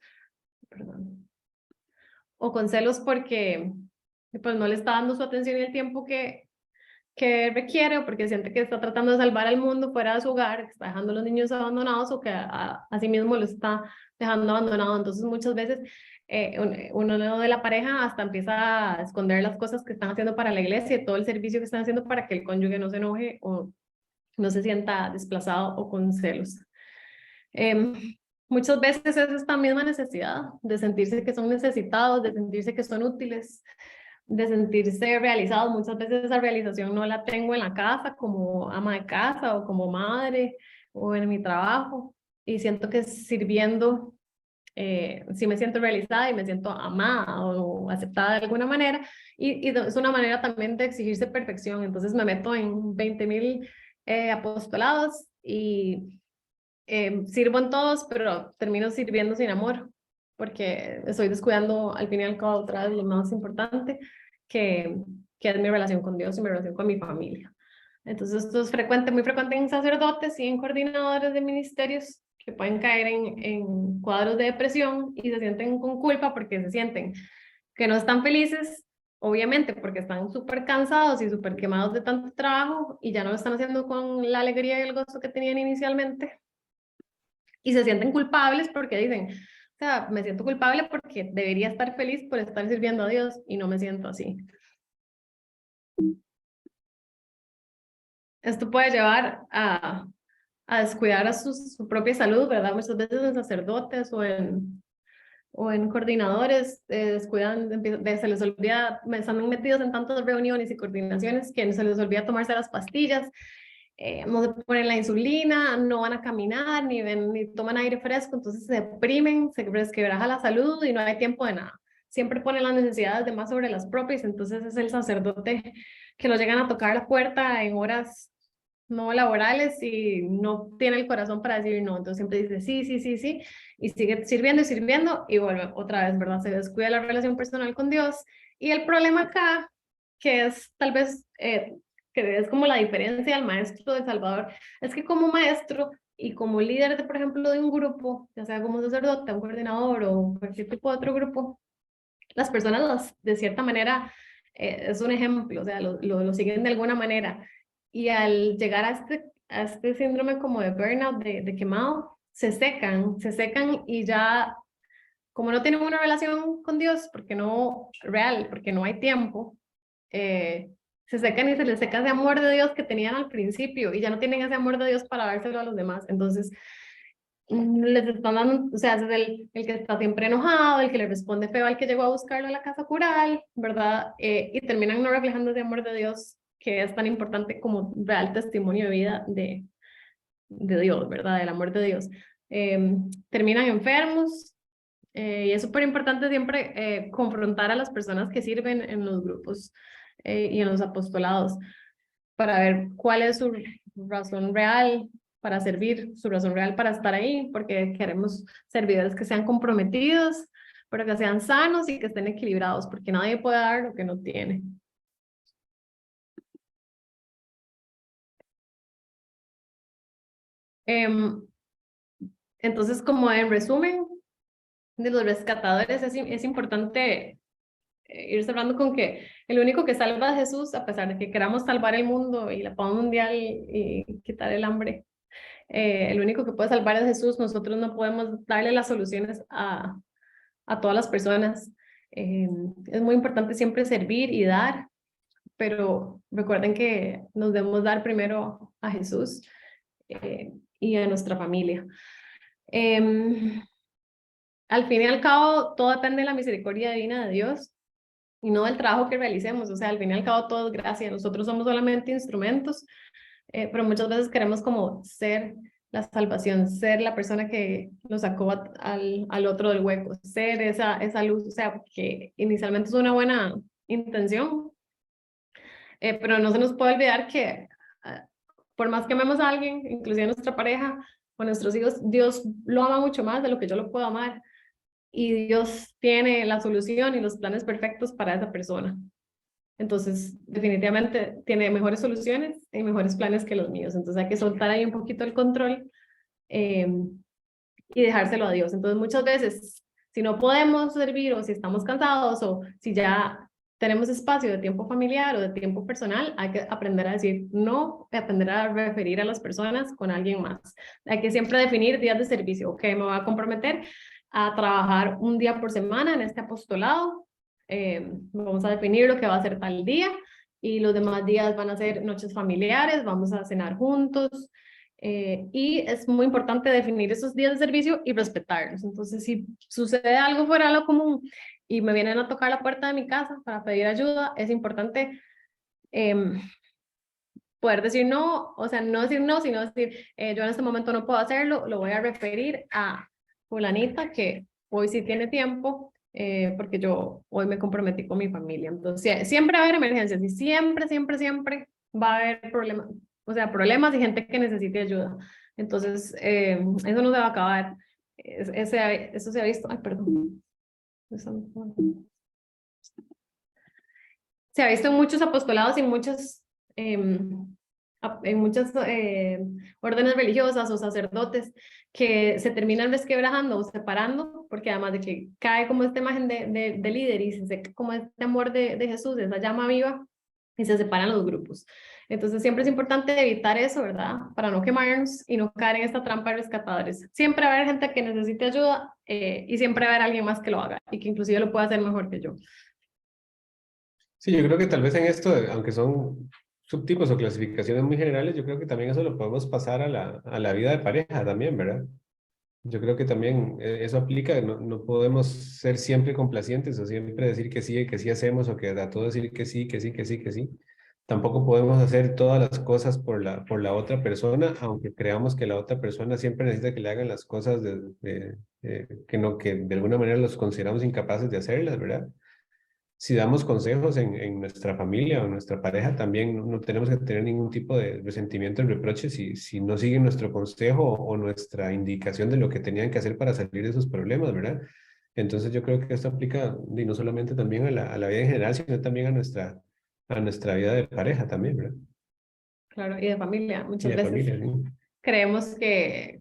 Speaker 3: porque pues no le está dando su atención y el tiempo que requiere o porque siente que está tratando de salvar al mundo fuera de su hogar, que está dejando a los niños abandonados o que a sí mismo lo está dejando abandonado. Entonces muchas veces uno de la pareja hasta empieza a esconder las cosas que están haciendo para la iglesia y todo el servicio que están haciendo para que el cónyuge no se enoje o no se sienta desplazado o con celos. Muchas veces es esta misma necesidad de sentirse que son necesitados, de sentirse que son útiles, de sentirse realizados. Muchas veces esa realización no la tengo en la casa como ama de casa o como madre o en mi trabajo, y siento que sirviendo sí me siento realizada y me siento amada o aceptada de alguna manera, y es una manera también de exigirse perfección. Entonces me meto en 20,000 apostolados y sirvo en todos, pero termino sirviendo sin amor, porque estoy descuidando al fin y al cabo otra vez lo más importante, que es mi relación con Dios y mi relación con mi familia. Entonces esto es frecuente, muy frecuente en sacerdotes y en coordinadores de ministerios, que pueden caer en cuadros de depresión y se sienten con culpa porque se sienten que no están felices, obviamente porque están súper cansados y súper quemados de tanto trabajo y ya no lo están haciendo con la alegría y el gozo que tenían inicialmente. Y se sienten culpables porque dicen, o sea, me siento culpable porque debería estar feliz por estar sirviendo a Dios y no me siento así. Esto puede llevar a descuidar a su propia salud, ¿verdad? Muchas veces en sacerdotes o en coordinadores descuidan, se les olvida, están metidos en tantas reuniones y coordinaciones que se les olvida tomarse las pastillas, no se ponen la insulina, no van a caminar, ni toman aire fresco, entonces se deprimen, se resquebraja la salud y no hay tiempo de nada. Siempre ponen las necesidades de más sobre las propias, entonces es el sacerdote que lo llegan a tocar la puerta en horas no laborales y no tiene el corazón para decir no, entonces siempre dice sí, sí, sí, sí, y sigue sirviendo y sirviendo y vuelve otra vez, ¿verdad? Se descuida la relación personal con Dios. Y el problema acá, que es tal vez, que es como la diferencia del maestro de Salvador, es que como maestro y como líder, de, por ejemplo, de un grupo, ya sea como sacerdote, un coordinador o cualquier tipo de otro grupo, las personas de cierta manera, es un ejemplo, o sea, lo siguen de alguna manera. Y al llegar a este síndrome como de burnout, de quemado, se secan y ya, como no tienen una relación con Dios, porque no hay tiempo, se secan y se les seca ese amor de Dios que tenían al principio y ya no tienen ese amor de Dios para dárselo a los demás. Entonces, les están dando, o sea, es el que está siempre enojado, el que le responde feo al que llegó a buscarlo a la casa cural, ¿verdad? Y terminan no reflejando ese amor de Dios que es tan importante como real testimonio de vida de Dios, ¿verdad? Del amor de Dios. Terminan enfermos, y es súper importante siempre confrontar a las personas que sirven en los grupos y en los apostolados para ver cuál es su razón real para servir, su razón real para estar ahí, porque queremos servidores que sean comprometidos, pero que sean sanos y que estén equilibrados, porque nadie puede dar lo que no tiene. Entonces, como en resumen de los rescatadores, es importante ir cerrando con que el único que salva a Jesús, a pesar de que queramos salvar el mundo y la paz mundial y quitar el hambre, el único que puede salvar es Jesús. Nosotros no podemos darle las soluciones a todas las personas. Es muy importante siempre servir y dar, pero recuerden que nos debemos dar primero a Jesús y a nuestra familia. Al fin y al cabo, todo depende de la misericordia divina de Dios y no del trabajo que realicemos. O sea, al fin y al cabo, todo es gracia. Nosotros somos solamente instrumentos, pero muchas veces queremos como ser la salvación, ser la persona que lo sacó al otro del hueco, ser esa luz. O sea, que inicialmente es una buena intención, pero no se nos puede olvidar que por más que amemos a alguien, inclusive a nuestra pareja o a nuestros hijos, Dios lo ama mucho más de lo que yo lo puedo amar. Y Dios tiene la solución y los planes perfectos para esa persona. Entonces, definitivamente tiene mejores soluciones y mejores planes que los míos. Entonces hay que soltar ahí un poquito el control y dejárselo a Dios. Entonces, muchas veces, si no podemos servir o si estamos cansados o si ya tenemos espacio de tiempo familiar o de tiempo personal, hay que aprender a decir no, aprender a referir a las personas con alguien más. Hay que siempre definir días de servicio. Ok, me voy a comprometer a trabajar un día por semana en este apostolado. Vamos a definir lo que va a ser tal día y los demás días van a ser noches familiares, vamos a cenar juntos. Y es muy importante definir esos días de servicio y respetarlos. Entonces, si sucede algo fuera de lo común y me vienen a tocar la puerta de mi casa para pedir ayuda, es importante poder decir no, o sea, no decir no, sino decir, yo en este momento no puedo hacerlo, lo voy a referir a fulanita que hoy sí tiene tiempo, porque yo hoy me comprometí con mi familia. Entonces, siempre va a haber emergencias y siempre, siempre, siempre va a haber problemas, o sea, problemas y gente que necesite ayuda. Entonces, eso no se va a acabar. Eso se ha visto, ay, perdón. Se ha visto en muchos apostolados y en muchas órdenes religiosas o sacerdotes que se terminan resquebrajando o separando, porque además de que cae como esta imagen de líder y se seca como este amor de Jesús, esa llama viva, y se separan los grupos. Entonces siempre es importante evitar eso, ¿verdad? Para no quemarnos y no caer en esta trampa de rescatadores. Siempre va a haber gente que necesite ayuda y siempre va a haber alguien más que lo haga y que inclusive lo pueda hacer mejor que yo.
Speaker 5: Sí, yo creo que tal vez en esto, aunque son subtipos o clasificaciones muy generales, yo creo que también eso lo podemos pasar a la vida de pareja también, ¿verdad? Yo creo que también eso aplica, no podemos ser siempre complacientes o siempre decir que sí hacemos o que a todo decir que sí, que sí, que sí, que sí. Tampoco podemos hacer todas las cosas por la otra persona, aunque creamos que la otra persona siempre necesita que le hagan las cosas que de alguna manera los consideramos incapaces de hacerlas, ¿verdad? Si damos consejos en nuestra familia o en nuestra pareja, también no tenemos que tener ningún tipo de resentimiento o reproche si no siguen nuestro consejo o nuestra indicación de lo que tenían que hacer para salir de esos problemas, ¿verdad? Entonces yo creo que esto aplica y no solamente también a la vida en general, sino también a nuestra vida de pareja también, ¿verdad?
Speaker 3: Claro, y de familia.
Speaker 5: Y
Speaker 3: Muchas
Speaker 5: de
Speaker 3: veces
Speaker 5: familia, ¿sí?
Speaker 3: creemos que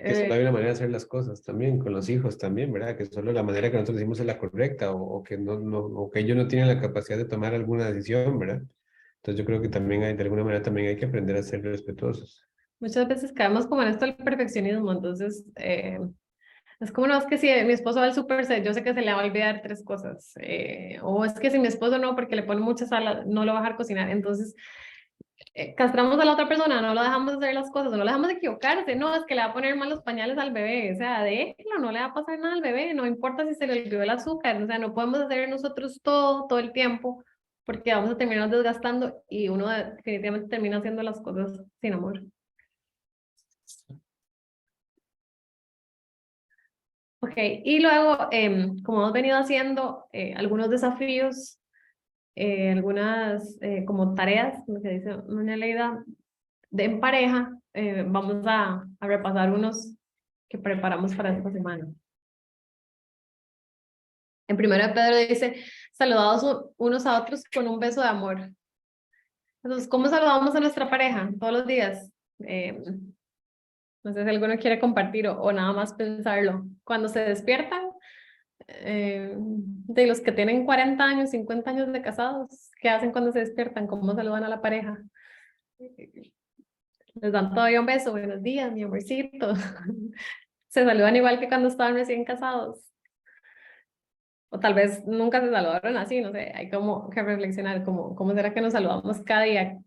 Speaker 5: Que solo hay una manera de hacer las cosas también, con los hijos también, ¿verdad? Que solo la manera que nosotros decimos es la correcta o que o que ellos no tienen la capacidad de tomar alguna decisión, ¿verdad? Entonces yo creo que también hay, de alguna manera también hay que aprender a ser respetuosos.
Speaker 3: muchas veces caemos como en esto del perfeccionismo, entonces es como, no, es que si mi esposo va al súper, yo sé que se le va a olvidar 3 cosas, o es que si mi esposo no, porque le pone mucha sal, no lo va a dejar cocinar, entonces castramos a la otra persona, no lo dejamos hacer las cosas, no lo dejamos equivocarse, no, es que le va a poner mal los pañales al bebé, o sea, déjelo, no le va a pasar nada al bebé, no importa si se le olvidó el azúcar, o sea, no podemos hacer nosotros todo el tiempo, porque vamos a terminar desgastando y uno definitivamente termina haciendo las cosas sin amor. Ok, y luego, como hemos venido haciendo algunos desafíos, algunas como tareas, lo que dice María Leida, en pareja, vamos a repasar unos que preparamos para esta semana. En 1 Pedro dice, saludados unos a otros con un beso de amor. Entonces, ¿cómo saludamos a nuestra pareja todos los días? No sé si alguno quiere compartir o nada más pensarlo. Cuando se despiertan, de los que tienen 40 años, 50 años de casados, ¿qué hacen cuando se despiertan? ¿Cómo saludan a la pareja? Les dan todavía un beso, buenos días, mi amorcito. Se saludan igual que cuando estaban recién casados. O tal vez nunca se saludaron así, no sé, hay como que reflexionar, cómo será que nos saludamos cada día,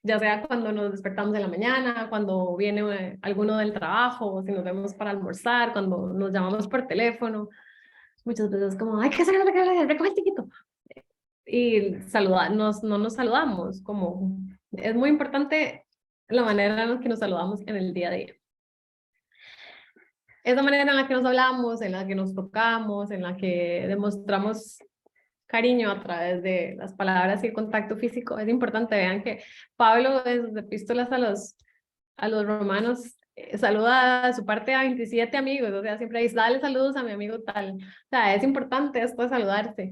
Speaker 3: ya sea cuando nos despertamos en la mañana, cuando viene alguno del trabajo, o si nos vemos para almorzar, cuando nos llamamos por teléfono. Muchas veces como, hay que hacer lo que recoge chiquito. Y no nos saludamos, como es muy importante la manera en la que nos saludamos en el día a día. Esa manera en la que nos hablamos, en la que nos tocamos, en la que demostramos cariño a través de las palabras y el contacto físico, es importante. Vean que Pablo en sus epístolas a los romanos saluda a su parte a 27 amigos, o sea, siempre dice, dale saludos a mi amigo tal. O sea, es importante esto de saludarse.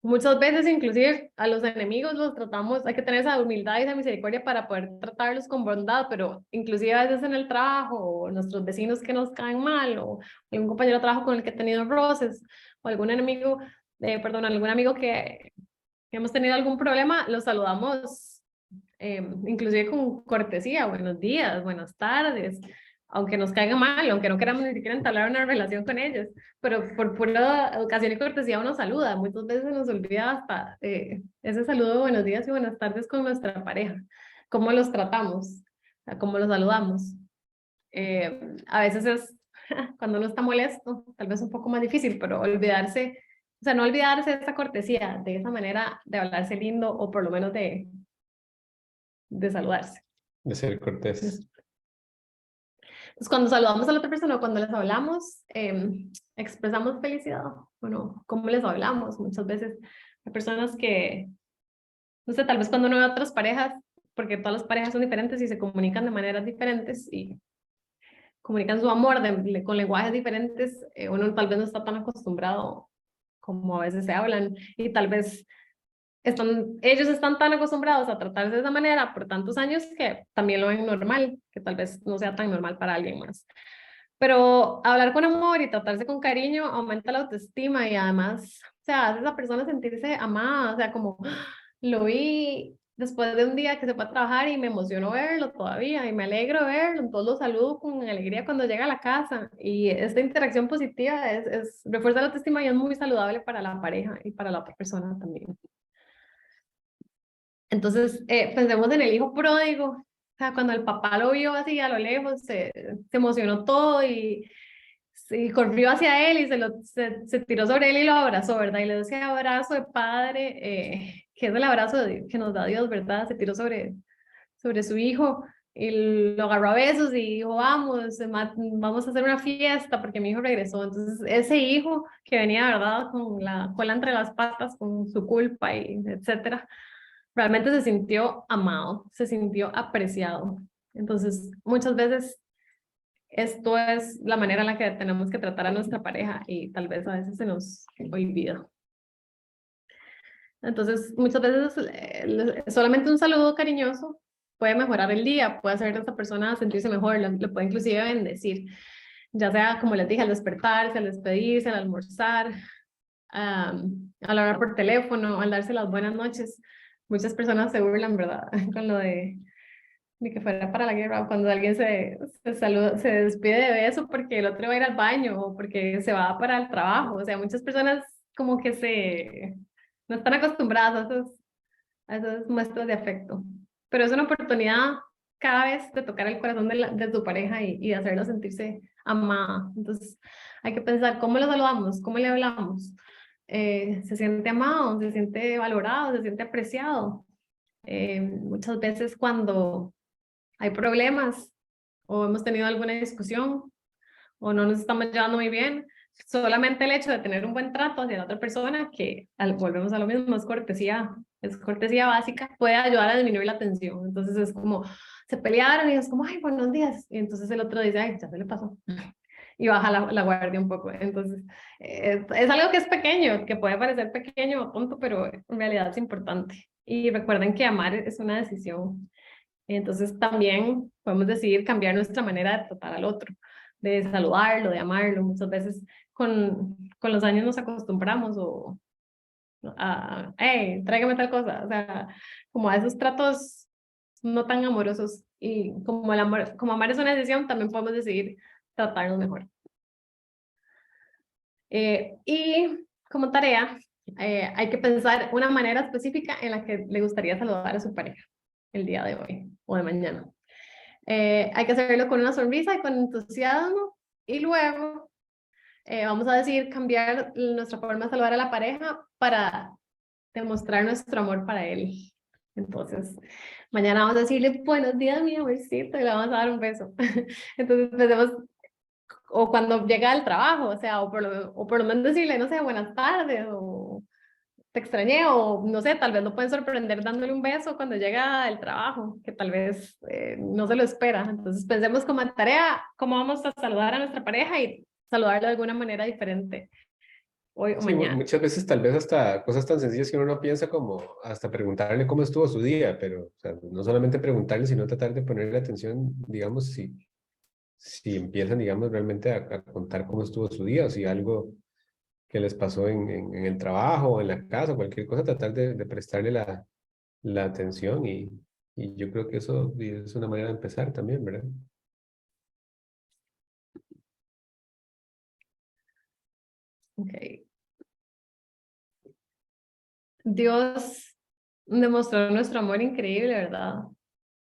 Speaker 3: Muchas veces inclusive a los enemigos los tratamos, hay que tener esa humildad y esa misericordia para poder tratarlos con bondad, pero inclusive a veces en el trabajo, o nuestros vecinos que nos caen mal, o algún compañero de trabajo con el que he tenido roces, o algún enemigo, algún amigo que hemos tenido algún problema, los saludamos inclusive con cortesía, buenos días, buenas tardes, aunque nos caiga mal, aunque no queramos ni siquiera entablar una relación con ellos, pero por pura educación y cortesía uno saluda. Muchas veces se nos olvida hasta ese saludo de buenos días y buenas tardes con nuestra pareja, cómo los tratamos, o sea, cómo los saludamos. A veces es cuando uno está molesto, tal vez un poco más difícil, pero olvidarse, o sea, no olvidarse de esa cortesía, de esa manera de hablarse lindo o por lo menos de saludarse.
Speaker 5: De ser cortés.
Speaker 3: Pues cuando saludamos a la otra persona o cuando les hablamos, expresamos felicidad. Bueno, ¿cómo les hablamos? Muchas veces hay personas que, no sé, tal vez cuando uno ve a otras parejas, porque todas las parejas son diferentes y se comunican de maneras diferentes y comunican su amor con lenguajes diferentes, uno tal vez no está tan acostumbrado como a veces se hablan y tal vez ellos están tan acostumbrados a tratarse de esa manera por tantos años que también lo ven normal, que tal vez no sea tan normal para alguien más. Pero hablar con amor y tratarse con cariño aumenta la autoestima y además, o sea, hace a esa persona sentirse amada, o sea, como lo vi después de un día que se fue a trabajar y me emocionó verlo todavía y me alegro verlo, entonces lo saludo con alegría cuando llega a la casa y esta interacción positiva refuerza la autoestima y es muy saludable para la pareja y para la otra persona también. Entonces, pensemos en el hijo pródigo, o sea, cuando el papá lo vio así a lo lejos, se emocionó todo y corrió hacia él y se tiró sobre él y lo abrazó, ¿verdad? Y le dio ese abrazo de padre, que es el abrazo que nos da Dios, ¿verdad? Se tiró sobre su hijo y lo agarró a besos y dijo, vamos a hacer una fiesta porque mi hijo regresó. Entonces, ese hijo que venía, ¿verdad? Con la cola entre las patas, con su culpa y etcétera, realmente se sintió amado, se sintió apreciado. Entonces, muchas veces esto es la manera en la que tenemos que tratar a nuestra pareja y tal vez a veces se nos olvida. Entonces, muchas veces solamente un saludo cariñoso puede mejorar el día, puede hacer a esta persona sentirse mejor, le puede inclusive bendecir, ya sea, como les dije, al despertarse, al despedirse, al almorzar, al hablar por teléfono, al darse las buenas noches. Muchas personas se burlan, ¿verdad? Con lo de que fuera para la guerra, cuando alguien se despide de beso porque el otro va a ir al baño o porque se va para el trabajo. O sea, muchas personas como que no están acostumbradas a esas muestras de afecto. Pero es una oportunidad cada vez de tocar el corazón de tu pareja y de hacerlo sentirse amada. Entonces, hay que pensar cómo lo saludamos, cómo le hablamos. ¿Se siente amado? ¿Se siente valorado? ¿Se siente apreciado? Muchas veces cuando hay problemas o hemos tenido alguna discusión o no nos estamos llevando muy bien, solamente el hecho de tener un buen trato hacia la otra persona, que volvemos a lo mismo, es cortesía básica, puede ayudar a disminuir la tensión. Entonces es como, se pelearon y es como, ay, buenos días. Y entonces el otro dice, ay, ya se le pasó. Y baja la guardia un poco. Entonces, es algo que es pequeño, que puede parecer pequeño o tonto, pero en realidad es importante. Y recuerden que amar es una decisión. Entonces también podemos decidir cambiar nuestra manera de tratar al otro, de saludarlo, de amarlo. Muchas veces con los años nos acostumbramos a, hey, tráigame tal cosa, o sea, como a esos tratos no tan amorosos. Y como amar es una decisión, también podemos decidir tratarnos mejor. Y como tarea, hay que pensar una manera específica en la que le gustaría saludar a su pareja el día de hoy o de mañana. Hay que hacerlo con una sonrisa y con entusiasmo y luego vamos a decidir cambiar nuestra forma de saludar a la pareja para demostrar nuestro amor para él. Entonces, mañana vamos a decirle buenos días, mi amorcito, y le vamos a dar un beso. Entonces, empecemos, o cuando llega al trabajo, o sea, o por lo menos decirle, no sé, buenas tardes, o te extrañé, o no sé, tal vez lo pueden sorprender dándole un beso cuando llega del trabajo, que tal vez no se lo espera. Entonces pensemos como tarea, cómo vamos a saludar a nuestra pareja y saludarlo de alguna manera diferente hoy o
Speaker 5: Sí,
Speaker 3: mañana.
Speaker 5: muchas veces tal vez hasta cosas tan sencillas que uno no piensa como hasta preguntarle cómo estuvo su día, pero o sea, no solamente preguntarle, sino tratar de ponerle atención, digamos, si empiezan, digamos, realmente a contar cómo estuvo su día o si algo que les pasó en el trabajo o en la casa, cualquier cosa, tratar de prestarle la atención y yo creo que eso es una manera de empezar también, ¿verdad?
Speaker 3: Okay. Dios demostró nuestro amor increíble, ¿verdad?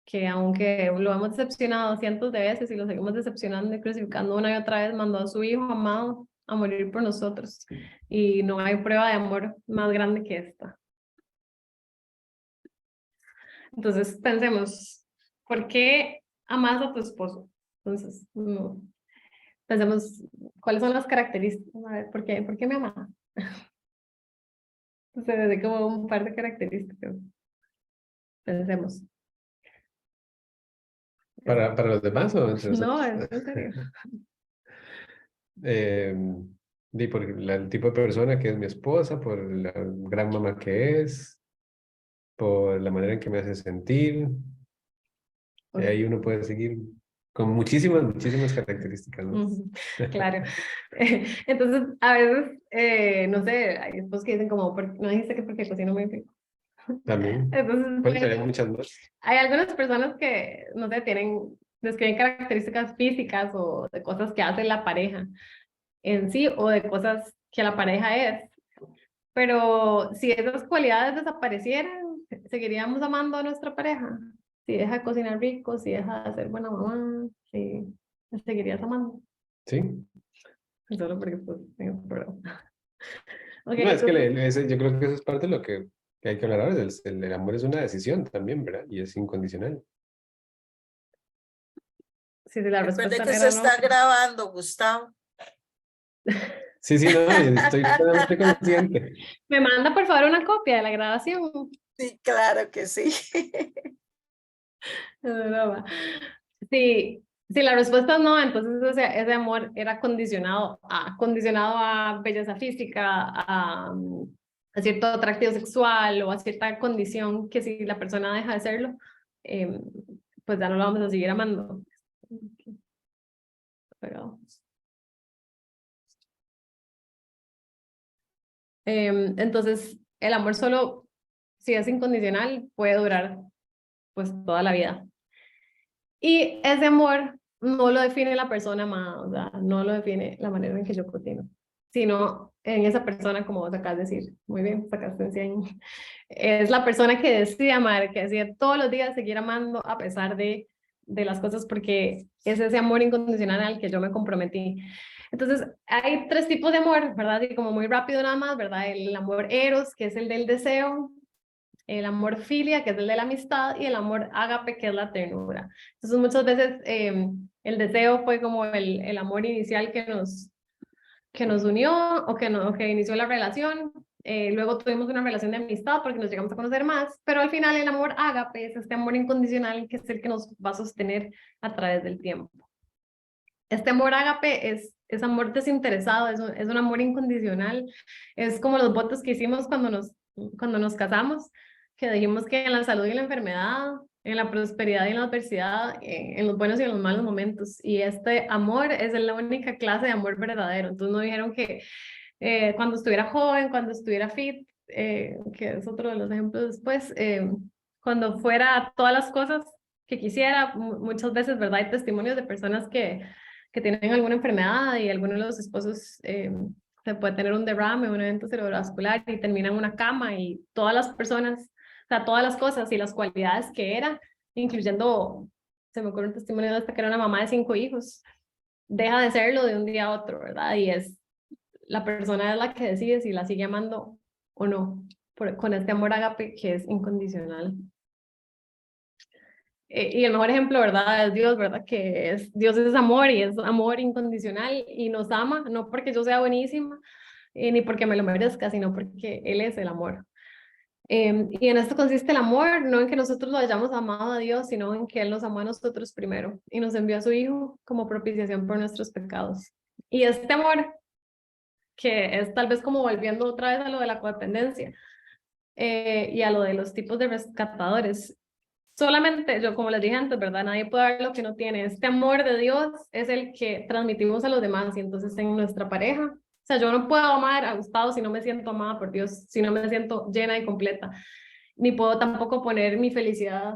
Speaker 3: Que aunque lo hemos decepcionado cientos de veces y lo seguimos decepcionando y crucificando una y otra vez, mandó a su Hijo amado a morir por nosotros. Y no hay prueba de amor más grande que esta. Entonces pensemos, ¿por qué amas a tu esposo? Entonces, pensemos, ¿cuáles son las características? A ver, ¿por qué me amas? Entonces, de como un par de características. Pensemos.
Speaker 5: ¿Para los demás o entre
Speaker 3: No,
Speaker 5: nosotros?
Speaker 3: en serio.
Speaker 5: Y por el tipo de persona que es mi esposa, por la gran mamá que es, por la manera en que me hace sentir. Y ahí uno puede seguir con muchísimas características, ¿no?
Speaker 3: Claro. Entonces, a veces, no sé, hay esposos que dicen como, no dijiste que porque cocino muy rico.
Speaker 5: También.
Speaker 3: Entonces,
Speaker 5: Puede ser muchas más.
Speaker 3: hay algunas personas que, no sé, describen características físicas o de cosas que hace la pareja en sí o de cosas que la pareja es. Pero si esas cualidades desaparecieran, seguiríamos amando a nuestra pareja. Si deja de cocinar rico, si deja de ser buena mamá, si la seguirías amando.
Speaker 5: Sí.
Speaker 3: Solo porque pues, pero... Okay,
Speaker 5: No, es que
Speaker 3: entonces,
Speaker 5: yo creo que eso es parte de lo que hay que hablar ahora. El amor es una decisión también, ¿verdad? Y es incondicional.
Speaker 3: si la
Speaker 6: Recuerde
Speaker 3: respuesta
Speaker 6: que se
Speaker 3: era no.
Speaker 6: está grabando, Gustavo.
Speaker 5: Sí, no, estoy plenamente consciente.
Speaker 3: Me manda por favor una copia de la grabación.
Speaker 6: Sí, claro que sí.
Speaker 3: Es broma. Si la respuesta es no, entonces ese amor era condicionado a belleza física, a cierto atractivo sexual o a cierta condición que si la persona deja de serlo, pues ya no lo vamos a seguir amando. Pero, entonces, el amor solo, si es incondicional, puede durar pues toda la vida. Y ese amor no lo define la persona amada, o sea, no lo define la manera en que yo cocino, sino en esa persona, como vos acabas de decir, muy bien, sacaste en 100. Es la persona que decide amar, que decide todos los días seguir amando a pesar de las cosas, porque es ese amor incondicional al que yo me comprometí. Entonces, hay 3 tipos de amor, ¿verdad? Y como muy rápido nada más, ¿verdad? El amor eros, que es el del deseo, el amor filia, que es el de la amistad, y el amor ágape, que es la ternura. Entonces muchas veces el deseo fue como el amor inicial que nos unió o que inició la relación. Luego tuvimos una relación de amistad porque nos llegamos a conocer más, pero al final el amor ágape es este amor incondicional que es el que nos va a sostener a través del tiempo. Este amor ágape es amor desinteresado, es un amor incondicional, es como los votos que hicimos cuando nos casamos, que dijimos que en la salud y en la enfermedad, en la prosperidad y en la adversidad, en los buenos y en los malos momentos. Y este amor es la única clase de amor verdadero. Entonces no dijeron que cuando estuviera joven, cuando estuviera fit, que es otro de los ejemplos después, cuando fuera todas las cosas que quisiera, muchas veces, ¿verdad? Hay testimonios de personas que tienen alguna enfermedad y alguno de los esposos se puede tener un derrame, un evento cerebrovascular y termina en una cama y todas las personas, o sea, todas las cosas y las cualidades que era, incluyendo, se me ocurre un testimonio de esta que era una mamá de 5 hijos, deja de serlo de un día a otro, ¿verdad? Y la persona es la que decide si la sigue amando o no, con este amor ágape que es incondicional. Y el mejor ejemplo, ¿verdad? Es Dios, ¿verdad? Que Dios es amor y es amor incondicional y nos ama, no porque yo sea buenísima, ni porque me lo merezca, sino porque Él es el amor. Y en esto consiste el amor, no en que nosotros lo hayamos amado a Dios, sino en que Él nos amó a nosotros primero y nos envió a su Hijo como propiciación por nuestros pecados. Y este amor, que es tal vez como volviendo otra vez a lo de la codependencia y a lo de los tipos de rescatadores, solamente, yo como les dije antes, ¿verdad? Nadie puede dar lo que no tiene. Este amor de Dios es el que transmitimos a los demás y entonces en nuestra pareja. O sea, yo no puedo amar a Gustavo si no me siento amada por Dios, si no me siento llena y completa. Ni puedo tampoco poner mi felicidad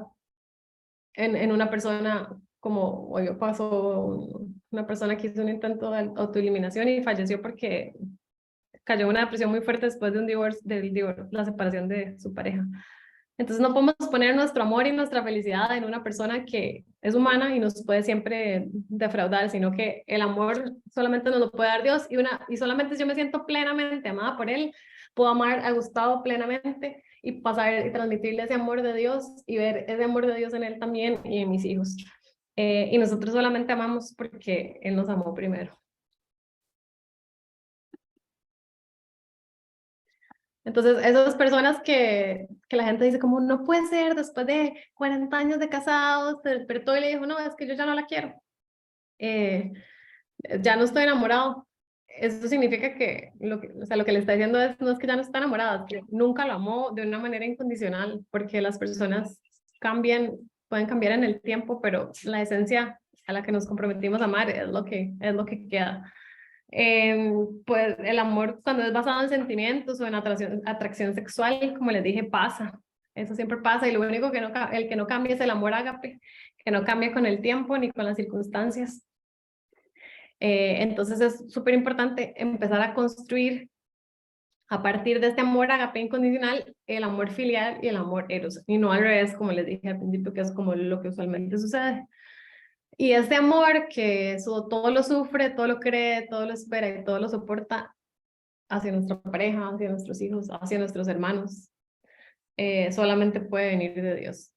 Speaker 3: en una persona como hoy pasó una persona que hizo un intento de autoeliminación y falleció porque cayó en una depresión muy fuerte después de un divorcio, la separación de su pareja. Entonces no podemos poner nuestro amor y nuestra felicidad en una persona que es humana y nos puede siempre defraudar, sino que el amor solamente nos lo puede dar Dios y solamente si yo me siento plenamente amada por Él, puedo amar a Gustavo plenamente y pasar y transmitirle ese amor de Dios y ver ese amor de Dios en Él también y en mis hijos. Y nosotros solamente amamos porque Él nos amó primero. Entonces, esas personas que la gente dice como, no puede ser, después de 40 años de casados, se despertó y le dijo, no, es que yo ya no la quiero. Ya no estoy enamorado. Eso significa que lo que le está diciendo no es que ya no está enamorada, es que nunca lo amó de una manera incondicional, porque las personas pueden cambiar en el tiempo, pero la esencia a la que nos comprometimos a amar es lo que queda. Pues el amor cuando es basado en sentimientos o en atracción sexual, como les dije, pasa. Eso siempre pasa y lo único el que no cambia es el amor ágape, que no cambia con el tiempo ni con las circunstancias. Entonces es súper importante empezar a construir a partir de este amor agape incondicional el amor filial y el amor eros, y no al revés, como les dije al principio, que es como lo que usualmente sucede. Y este amor que todo lo sufre, todo lo cree, todo lo espera y todo lo soporta hacia nuestra pareja, hacia nuestros hijos, hacia nuestros hermanos, solamente puede venir de Dios.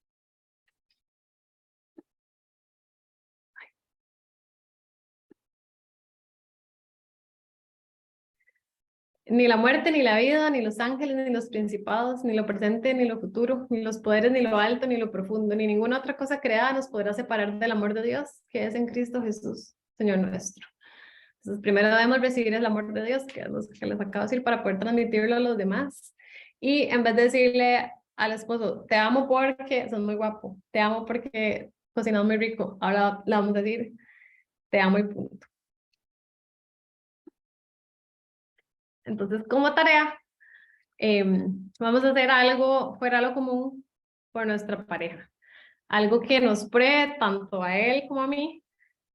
Speaker 3: Ni la muerte, ni la vida, ni los ángeles, ni los principados, ni lo presente, ni lo futuro, ni los poderes, ni lo alto, ni lo profundo, ni ninguna otra cosa creada nos podrá separar del amor de Dios, que es en Cristo Jesús, Señor nuestro. Entonces, primero debemos recibir el amor de Dios, que es lo que les acabo de decir, para poder transmitirlo a los demás. Y en vez de decirle al esposo, te amo porque sos muy guapo, te amo porque cocinas muy rico, ahora le vamos a decir, te amo y punto. Entonces, como tarea, vamos a hacer algo fuera de lo común por nuestra pareja. Algo que nos pruebe tanto a él como a mí,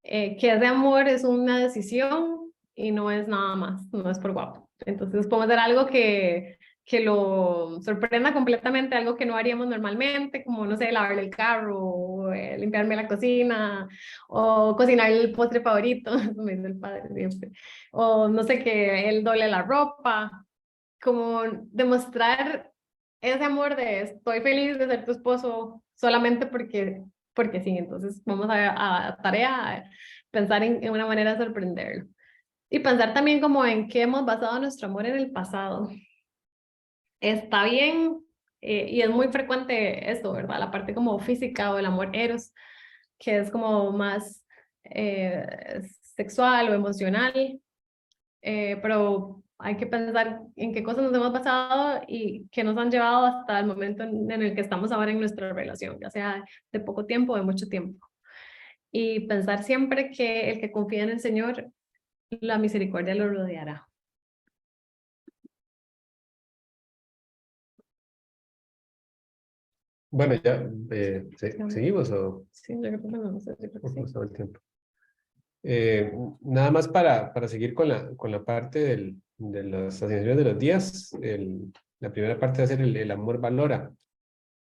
Speaker 3: que ese amor es una decisión y no es nada más, no es por guapo. Entonces podemos hacer algo que lo sorprenda completamente, algo que no haríamos normalmente, como, no sé, lavarle el carro, o, limpiarme la cocina, o cocinar el postre favorito, eso me dice el padre siempre, o no sé, que él doble la ropa, como demostrar ese amor de estoy feliz de ser tu esposo solamente porque sí. Entonces vamos a tarea a pensar en una manera de sorprenderlo. Y pensar también como en qué hemos basado nuestro amor en el pasado. Está bien, y es muy frecuente esto, ¿verdad? La parte como física o el amor eros, que es como más sexual o emocional, pero hay que pensar en qué cosas nos hemos basado y qué nos han llevado hasta el momento en el que estamos ahora en nuestra relación, ya sea de poco tiempo o de mucho tiempo. Y pensar siempre que el que confía en el Señor, la misericordia lo rodeará.
Speaker 5: Bueno, ya seguimos o
Speaker 3: Sí, yo creo que no sé, yo creo que sí.
Speaker 5: pasó el tiempo. Nada más para seguir con la parte de las asignaciones de los días, la primera parte va a ser el amor valora.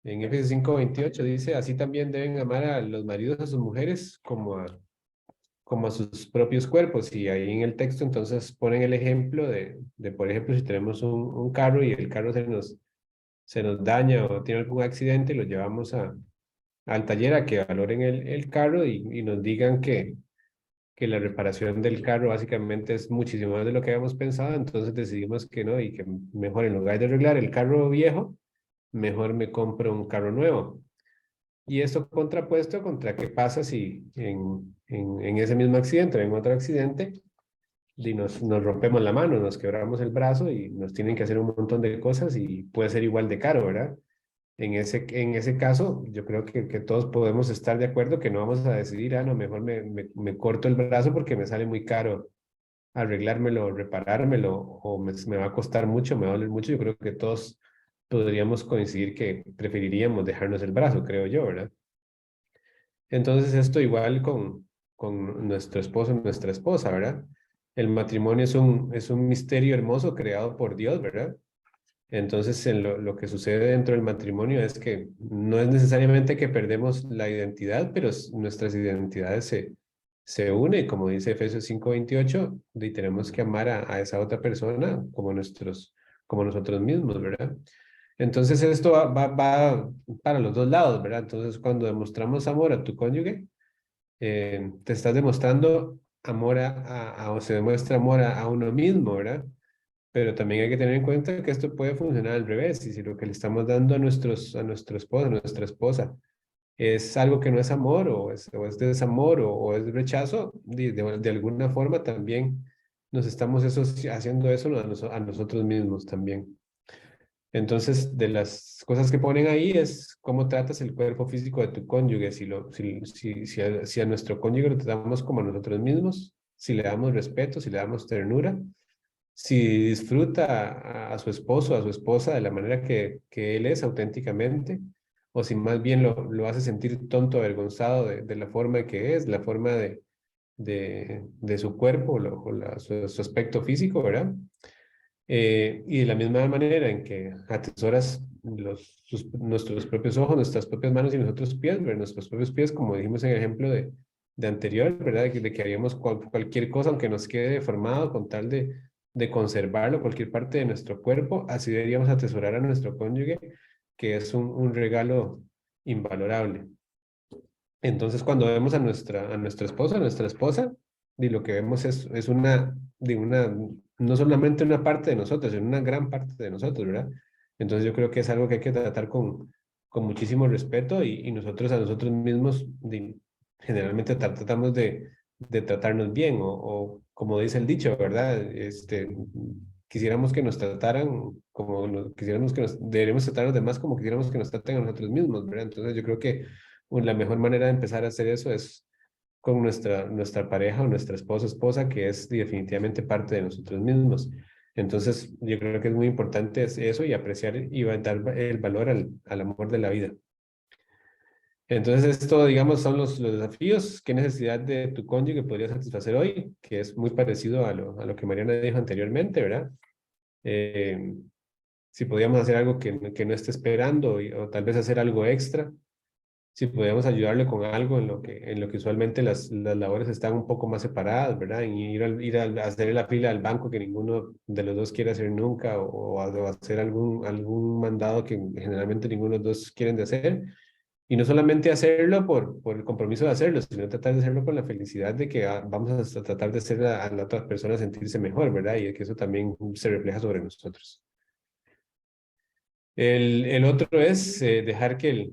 Speaker 5: En Efesios 5:28 dice, así también deben amar a los maridos a sus mujeres como a sus propios cuerpos. Y ahí en el texto entonces ponen el ejemplo de por ejemplo, si tenemos un carro y el carro se nos daña o tiene algún accidente, lo llevamos al taller a que valoren el carro y nos digan que la reparación del carro básicamente es muchísimo más de lo que habíamos pensado, entonces decidimos que no y que mejor en lugar de arreglar el carro viejo, mejor me compro un carro nuevo. Y esto contrapuesto contra qué pasa si en ese mismo accidente o en otro accidente y nos rompemos la mano, nos quebramos el brazo y nos tienen que hacer un montón de cosas y puede ser igual de caro, ¿verdad? En ese caso, yo creo que todos podemos estar de acuerdo que no vamos a decidir, no, mejor me corto el brazo porque me sale muy caro arreglármelo, reparármelo, o me va a costar mucho, me va a doler mucho. Yo creo que todos podríamos coincidir que preferiríamos dejarnos el brazo, creo yo, ¿verdad? Entonces esto igual con nuestro esposo, nuestra esposa, ¿verdad? el matrimonio es un misterio hermoso creado por Dios, ¿verdad? Entonces, lo que sucede dentro del matrimonio es que no es necesariamente que perdemos la identidad, pero nuestras identidades se unen, como dice Efesios 5:28, y tenemos que amar a esa otra persona como nosotros mismos, ¿verdad? Entonces, esto va para los dos lados, ¿verdad? Entonces, cuando demostramos amor a tu cónyuge, te estás demostrando amor o se demuestra amor a uno mismo, ¿verdad? Pero también hay que tener en cuenta que esto puede funcionar al revés, y si lo que le estamos dando a nuestro esposo, a nuestra esposa, es algo que no es amor, o es desamor, o es rechazo, de alguna forma también nos estamos haciendo eso a nosotros mismos también. Entonces, de las cosas que ponen ahí es cómo tratas el cuerpo físico de tu cónyuge, si a nuestro cónyuge lo tratamos como a nosotros mismos, si le damos respeto, si le damos ternura, si disfruta a su esposo, a su esposa de la manera que él es auténticamente, o si más bien lo hace sentir tonto, avergonzado de la forma que es, la forma de su cuerpo, su aspecto físico, ¿verdad? Y de la misma manera en que atesoras nuestros propios ojos, nuestras propias manos y nuestros pies, ¿verdad? Nuestros propios pies, como dijimos en el ejemplo de anterior, ¿verdad? De que haríamos cualquier cosa, aunque nos quede deformado, con tal de conservarlo, cualquier parte de nuestro cuerpo, así deberíamos atesorar a nuestro cónyuge, que es un regalo invalorable. Entonces, cuando vemos a nuestra esposa, a nuestra esposa, y lo que vemos es no solamente una parte de nosotros, sino una gran parte de nosotros, ¿verdad? Entonces, yo creo que es algo que hay que tratar con muchísimo respeto, y nosotros a nosotros mismos generalmente tratamos de tratarnos bien, o como dice el dicho, ¿verdad? Quisiéramos que nos trataran deberíamos tratar a los demás como quisiéramos que nos traten a nosotros mismos, ¿verdad? Entonces, yo creo que la mejor manera de empezar a hacer eso es con nuestra pareja o nuestra esposa, que es definitivamente parte de nosotros mismos. Entonces, yo creo que es muy importante eso, y apreciar y dar el valor al amor de la vida. Entonces, esto, digamos, son los desafíos. ¿Qué necesidad de tu cónyuge podría satisfacer hoy? Que es muy parecido a lo que Mariana dijo anteriormente, ¿verdad? Si podíamos hacer algo que no esté esperando, o tal vez hacer algo extra, si podíamos ayudarle con algo en lo que usualmente las labores están un poco más separadas, ¿verdad? En ir a hacer la fila al banco que ninguno de los dos quiere hacer nunca, o hacer algún mandado que generalmente ninguno de los dos quieren de hacer. Y no solamente hacerlo por el compromiso de hacerlo, sino tratar de hacerlo con la felicidad de que vamos a tratar de hacer a la otra persona sentirse mejor, ¿verdad? Y que eso también se refleja sobre nosotros. El otro es dejar que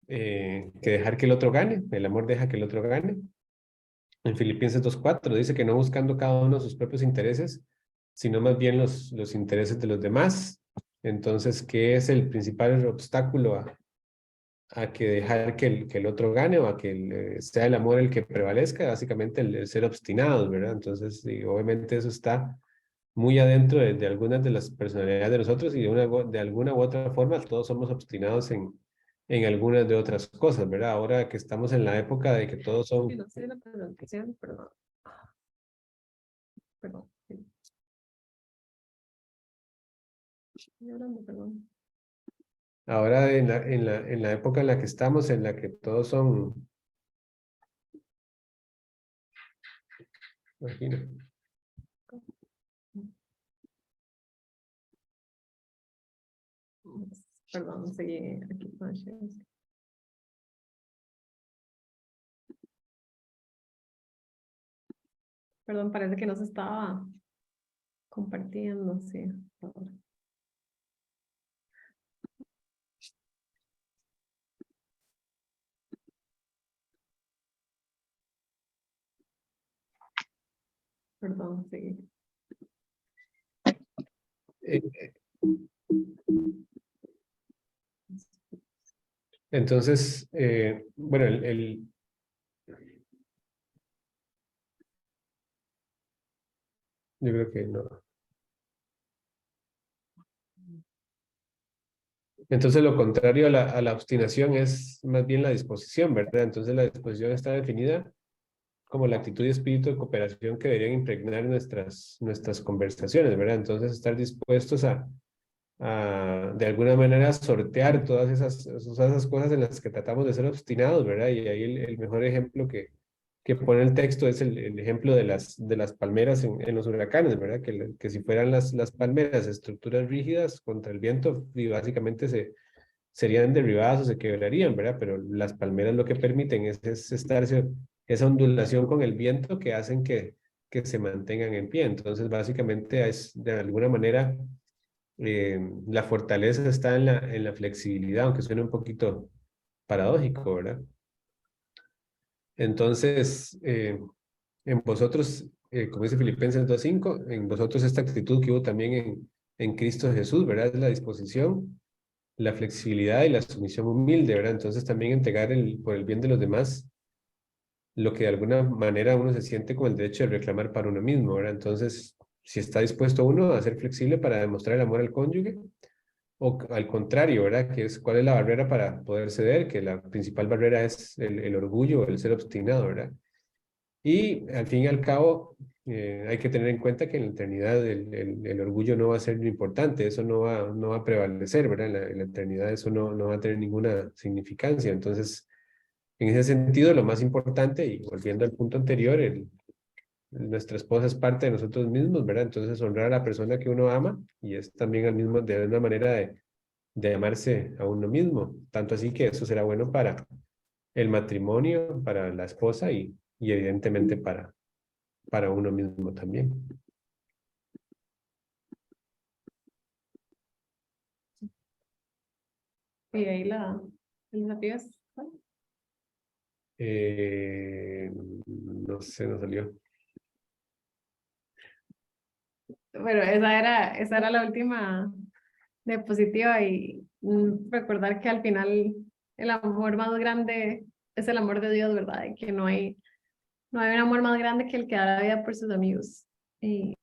Speaker 5: dejar que el otro gane. El amor deja que el otro gane. En Filipenses 2:4 dice que no buscando cada uno sus propios intereses, sino más bien los intereses de los demás. Entonces, ¿qué es el principal obstáculo a que dejar que el otro gane, o a que sea el amor el que prevalezca? Básicamente el ser obstinados, ¿verdad? Entonces, obviamente eso está muy adentro de algunas de las personalidades de nosotros, y de alguna u otra forma todos somos obstinados en algunas de otras cosas, ¿verdad? Ahora que estamos en la época de que todos son...
Speaker 3: Sí, no sé la presentación, perdón. Perdón. Sí. Estoy hablando, perdón.
Speaker 5: Ahora en la época en la que estamos, en la que todos son... Imagino.
Speaker 3: Perdón, seguí aquí con shares. Perdón, parece que no se estaba compartiendo, sí. Perdón, seguí.
Speaker 5: Entonces, bueno, yo creo que no. Entonces, lo contrario a la obstinación es más bien la disposición, ¿verdad? Entonces, la disposición está definida como la actitud y espíritu de cooperación que deberían impregnar nuestras conversaciones, ¿verdad? Entonces, estar dispuestos a de alguna manera sortear todas esas cosas en las que tratamos de ser obstinados, ¿verdad? Y ahí el mejor ejemplo que pone el texto es el ejemplo de las palmeras en los huracanes, ¿verdad? Que si fueran las palmeras estructuras rígidas contra el viento, y básicamente serían derribadas o se quebrarían, ¿verdad? Pero las palmeras lo que permiten es estarse, esa ondulación con el viento que hacen que se mantengan en pie. Entonces, básicamente es de alguna manera la fortaleza está en la flexibilidad, aunque suene un poquito paradójico, ¿verdad? Entonces, en vosotros, como dice Filipenses 2:5, en vosotros esta actitud que hubo también en Cristo Jesús, ¿verdad? Es la disposición, la flexibilidad y la sumisión humilde, ¿verdad? Entonces también entregar por el bien de los demás lo que de alguna manera uno se siente con el derecho de reclamar para uno mismo, ¿verdad? Entonces, si está dispuesto uno a ser flexible para demostrar el amor al cónyuge, o al contrario, ¿verdad? ¿Cuál es la barrera para poder ceder? Que la principal barrera es el orgullo, el ser obstinado, ¿verdad? Y al fin y al cabo, hay que tener en cuenta que en la eternidad el orgullo no va a ser lo importante, eso no va a prevalecer, ¿verdad? En la eternidad eso no va a tener ninguna significancia. Entonces, en ese sentido, lo más importante, y volviendo al punto anterior, nuestra esposa es parte de nosotros mismos, ¿verdad? Entonces, honrar a la persona que uno ama y es también de una manera de amarse a uno mismo. Tanto así que eso será bueno para el matrimonio, para la esposa y evidentemente para uno mismo también.
Speaker 3: Y ahí el desafío es,
Speaker 5: No sé, no salió.
Speaker 3: bueno, esa era la última diapositiva y recordar que al final el amor más grande es el amor de Dios, ¿verdad? Y que no hay un amor más grande que el que da la vida por sus amigos. Y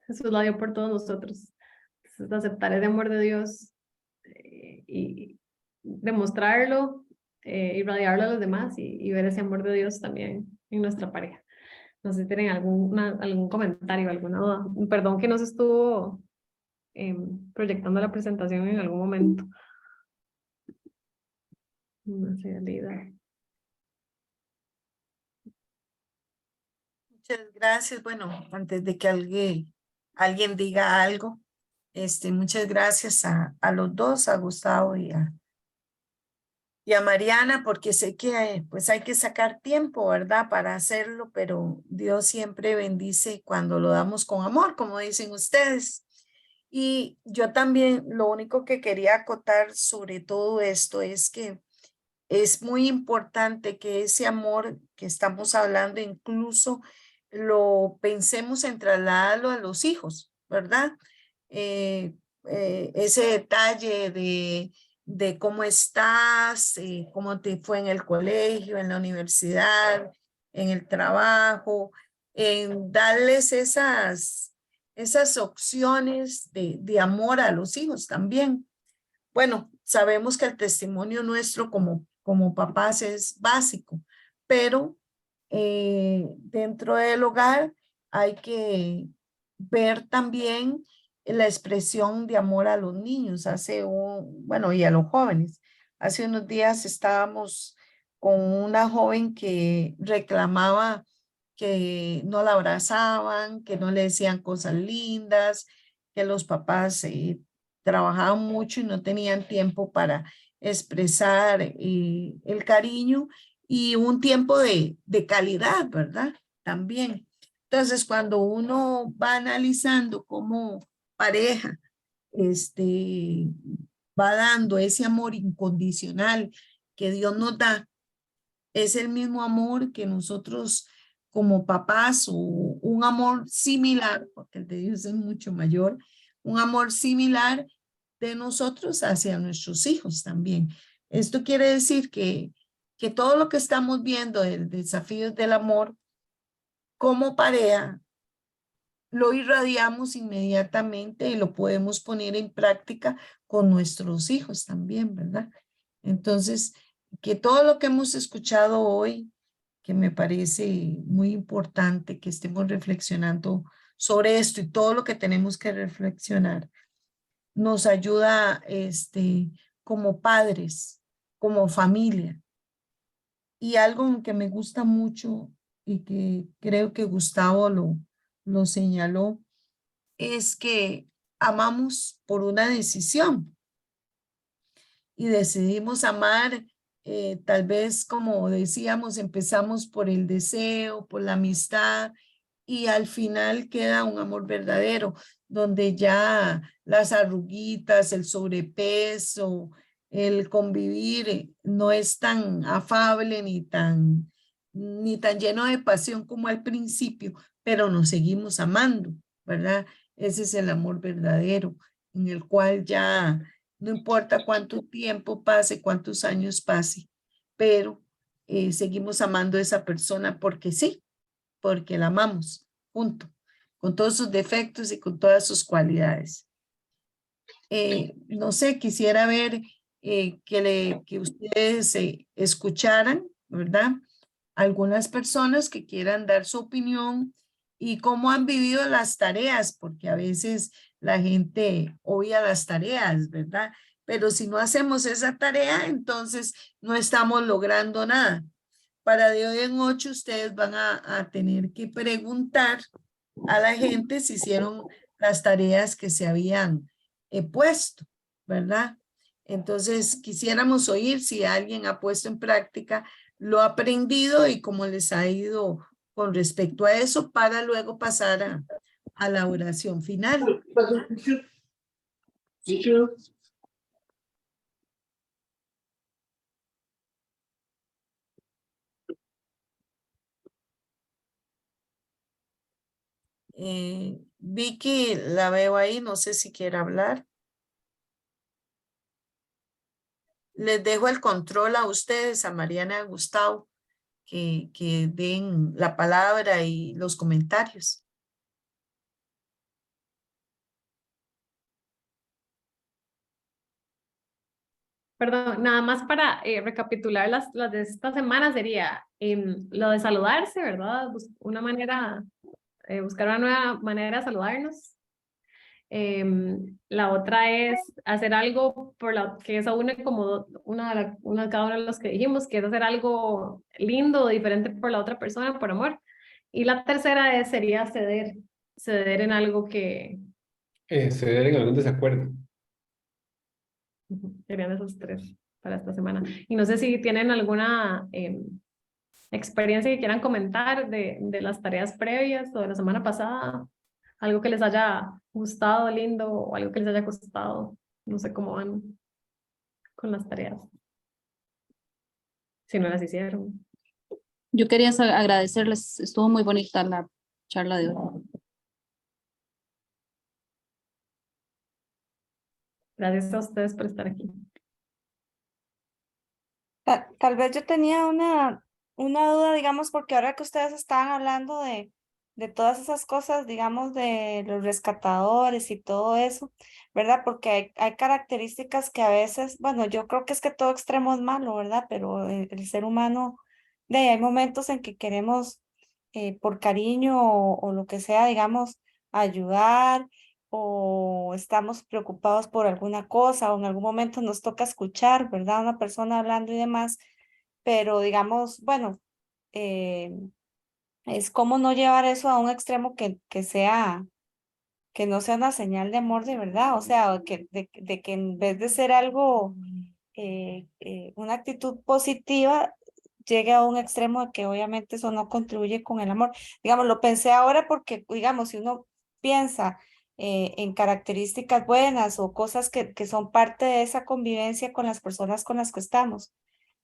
Speaker 3: Jesús la dio por todos nosotros. Entonces, aceptar ese amor de Dios y demostrarlo, irradiarlo a los demás y ver ese amor de Dios también en nuestra pareja. No sé si tienen algún comentario, alguna duda. Perdón que no se estuvo proyectando la presentación en algún momento. No sé, Lida.
Speaker 6: Muchas gracias. Bueno, antes de que alguien diga algo, muchas gracias a los dos, a Gustavo y a Mariana, porque sé que pues hay que sacar tiempo, ¿verdad? Para hacerlo, pero Dios siempre bendice cuando lo damos con amor, como dicen ustedes. Y yo también, lo único que quería acotar sobre todo esto es que es muy importante que ese amor que estamos hablando incluso lo pensemos en trasladarlo a los hijos, ¿verdad? Ese detalle de cómo estás, cómo te fue en el colegio, en la universidad, en el trabajo, en darles esas opciones de amor a los hijos también. Bueno, sabemos que el testimonio nuestro como papás es básico, pero dentro del hogar hay que ver también la expresión de amor a los niños, bueno, y a los jóvenes. Hace unos días estábamos con una joven que reclamaba que no la abrazaban, que no le decían cosas lindas, que los papás trabajaban mucho y no tenían tiempo para expresar el cariño y un tiempo de calidad, ¿verdad? También. Entonces, cuando uno va analizando cómo pareja va dando ese amor incondicional que Dios nos da, es el mismo amor que nosotros como papás o un amor similar, porque el de Dios es mucho mayor, un amor similar de nosotros hacia nuestros hijos también. Esto quiere decir que todo lo que estamos viendo del desafío del amor como pareja, lo irradiamos inmediatamente y lo podemos poner en práctica con nuestros hijos también, ¿verdad? Entonces, que todo lo que hemos escuchado hoy, que me parece muy importante que estemos reflexionando sobre esto y todo lo que tenemos que reflexionar. Nos ayuda como padres, como familia. Y algo que me gusta mucho y que creo que Gustavo lo señaló, es que amamos por una decisión y decidimos amar, tal vez como decíamos, empezamos por el deseo, por la amistad y al final queda un amor verdadero, donde ya las arruguitas, el sobrepeso, el convivir no es tan afable ni tan lleno de pasión como al principio, pero nos seguimos amando, ¿verdad? Ese es el amor verdadero, en el cual ya no importa cuánto tiempo pase, cuántos años pase, pero seguimos amando a esa persona porque sí, porque la amamos, punto, con todos sus defectos y con todas sus cualidades. No sé, quisiera ver que ustedes escucharan, ¿verdad? Algunas personas que quieran dar su opinión y cómo han vivido las tareas, porque a veces la gente obvia las tareas, ¿verdad? Pero si no hacemos esa tarea, entonces no estamos logrando nada. Para de hoy en 8 ustedes van a tener que preguntar a la gente si hicieron las tareas que se habían puesto, ¿verdad? Entonces quisiéramos oír si alguien ha puesto en práctica lo aprendido y cómo les ha ido con respecto a eso para luego pasar a la oración final. Vicky, la veo ahí, no sé si quiere hablar. Les dejo el control a ustedes, a Mariana y a Gustavo, que den la palabra y los comentarios.
Speaker 3: Perdón, nada más para recapitular las de esta semana sería lo de saludarse, ¿verdad? Una manera, buscar una nueva manera de saludarnos. La otra es hacer algo por la que esa une como una de cada uno de los que dijimos, que es hacer algo lindo o diferente por la otra persona, por amor. Y la tercera sería ceder en algo que
Speaker 5: Ceder en algún desacuerdo.
Speaker 3: serían esos tres para esta semana. Y no sé si tienen alguna experiencia que quieran comentar de las tareas previas o de la semana pasada, algo que les haya gustado, lindo, o algo que les haya costado. No sé cómo van con las tareas. Si no las hicieron.
Speaker 7: Yo quería agradecerles, estuvo muy bonita la charla de hoy.
Speaker 3: Gracias a ustedes por estar aquí.
Speaker 2: Tal vez yo tenía una duda, digamos, porque ahora que ustedes estaban hablando de todas esas cosas, digamos, de los rescatadores y todo eso, ¿verdad? Porque hay características que a veces, bueno, yo creo que es que todo extremo es malo, ¿verdad? Pero el ser humano, hay momentos en que queremos, por cariño o lo que sea, digamos, ayudar o estamos preocupados por alguna cosa o en algún momento nos toca escuchar, ¿verdad? Una persona hablando y demás, pero digamos, bueno, eh, es como no llevar eso a un extremo que no sea una señal de amor de verdad, o sea, de que en vez de ser algo, una actitud positiva, llegue a un extremo de que obviamente eso no contribuye con el amor. Digamos, lo pensé ahora porque, digamos, si uno piensa en características buenas o cosas que son parte de esa convivencia con las personas con las que estamos,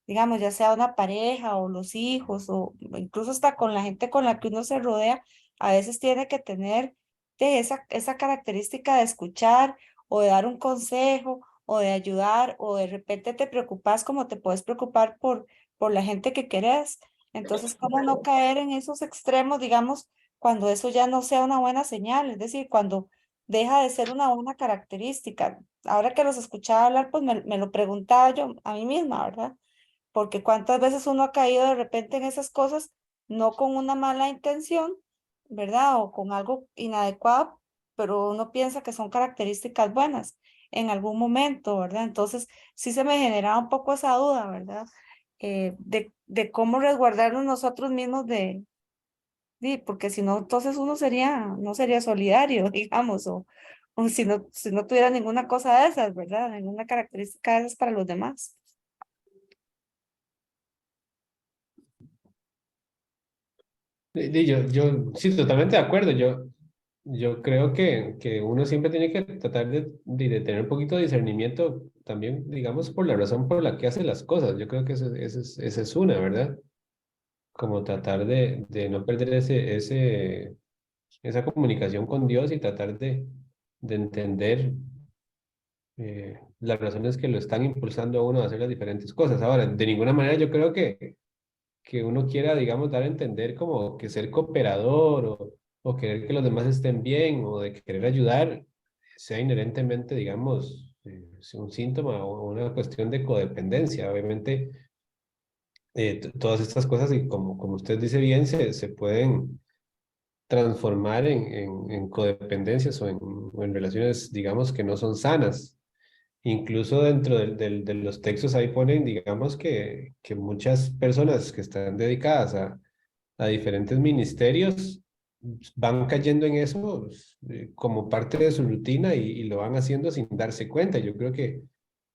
Speaker 2: digamos, ya sea una pareja o los hijos o incluso hasta con la gente con la que uno se rodea, a veces tiene que tener esa característica de escuchar o de dar un consejo o de ayudar o de repente te preocupas como te puedes preocupar por la gente que querés. Entonces, ¿cómo no caer en esos extremos, digamos, cuando eso ya no sea una buena señal? Es decir, cuando deja de ser una buena característica. Ahora que los escuchaba hablar, pues me lo preguntaba yo a mí misma, ¿verdad? porque cuántas veces uno ha caído de repente en esas cosas, no con una mala intención, ¿verdad? O con algo inadecuado, pero uno piensa que son características buenas en algún momento, ¿verdad? Entonces, sí se me generaba un poco esa duda, ¿verdad? De cómo resguardarnos nosotros mismos porque si no, entonces uno no sería solidario, digamos, o si no tuviera ninguna cosa de esas, ¿verdad? Ninguna característica de esas para los demás.
Speaker 5: Yo sí, totalmente de acuerdo. Yo creo que uno siempre tiene que tratar de tener un poquito de discernimiento también, digamos, por la razón por la que hace las cosas. Yo creo que esa es una, ¿verdad? Como tratar de no perder esa comunicación con Dios y tratar de entender las razones que lo están impulsando a uno a hacer las diferentes cosas. Ahora, de ninguna manera yo creo que uno quiera, digamos, dar a entender como que ser cooperador o querer que los demás estén bien o de querer ayudar sea inherentemente, digamos, un síntoma o una cuestión de codependencia. Obviamente, todas estas cosas, y como usted dice bien, se pueden transformar en codependencias o en relaciones, digamos, que no son sanas. Incluso dentro de los textos ahí ponen, digamos, que muchas personas que están dedicadas a diferentes ministerios van cayendo en eso como parte de su rutina y lo van haciendo sin darse cuenta. Yo creo que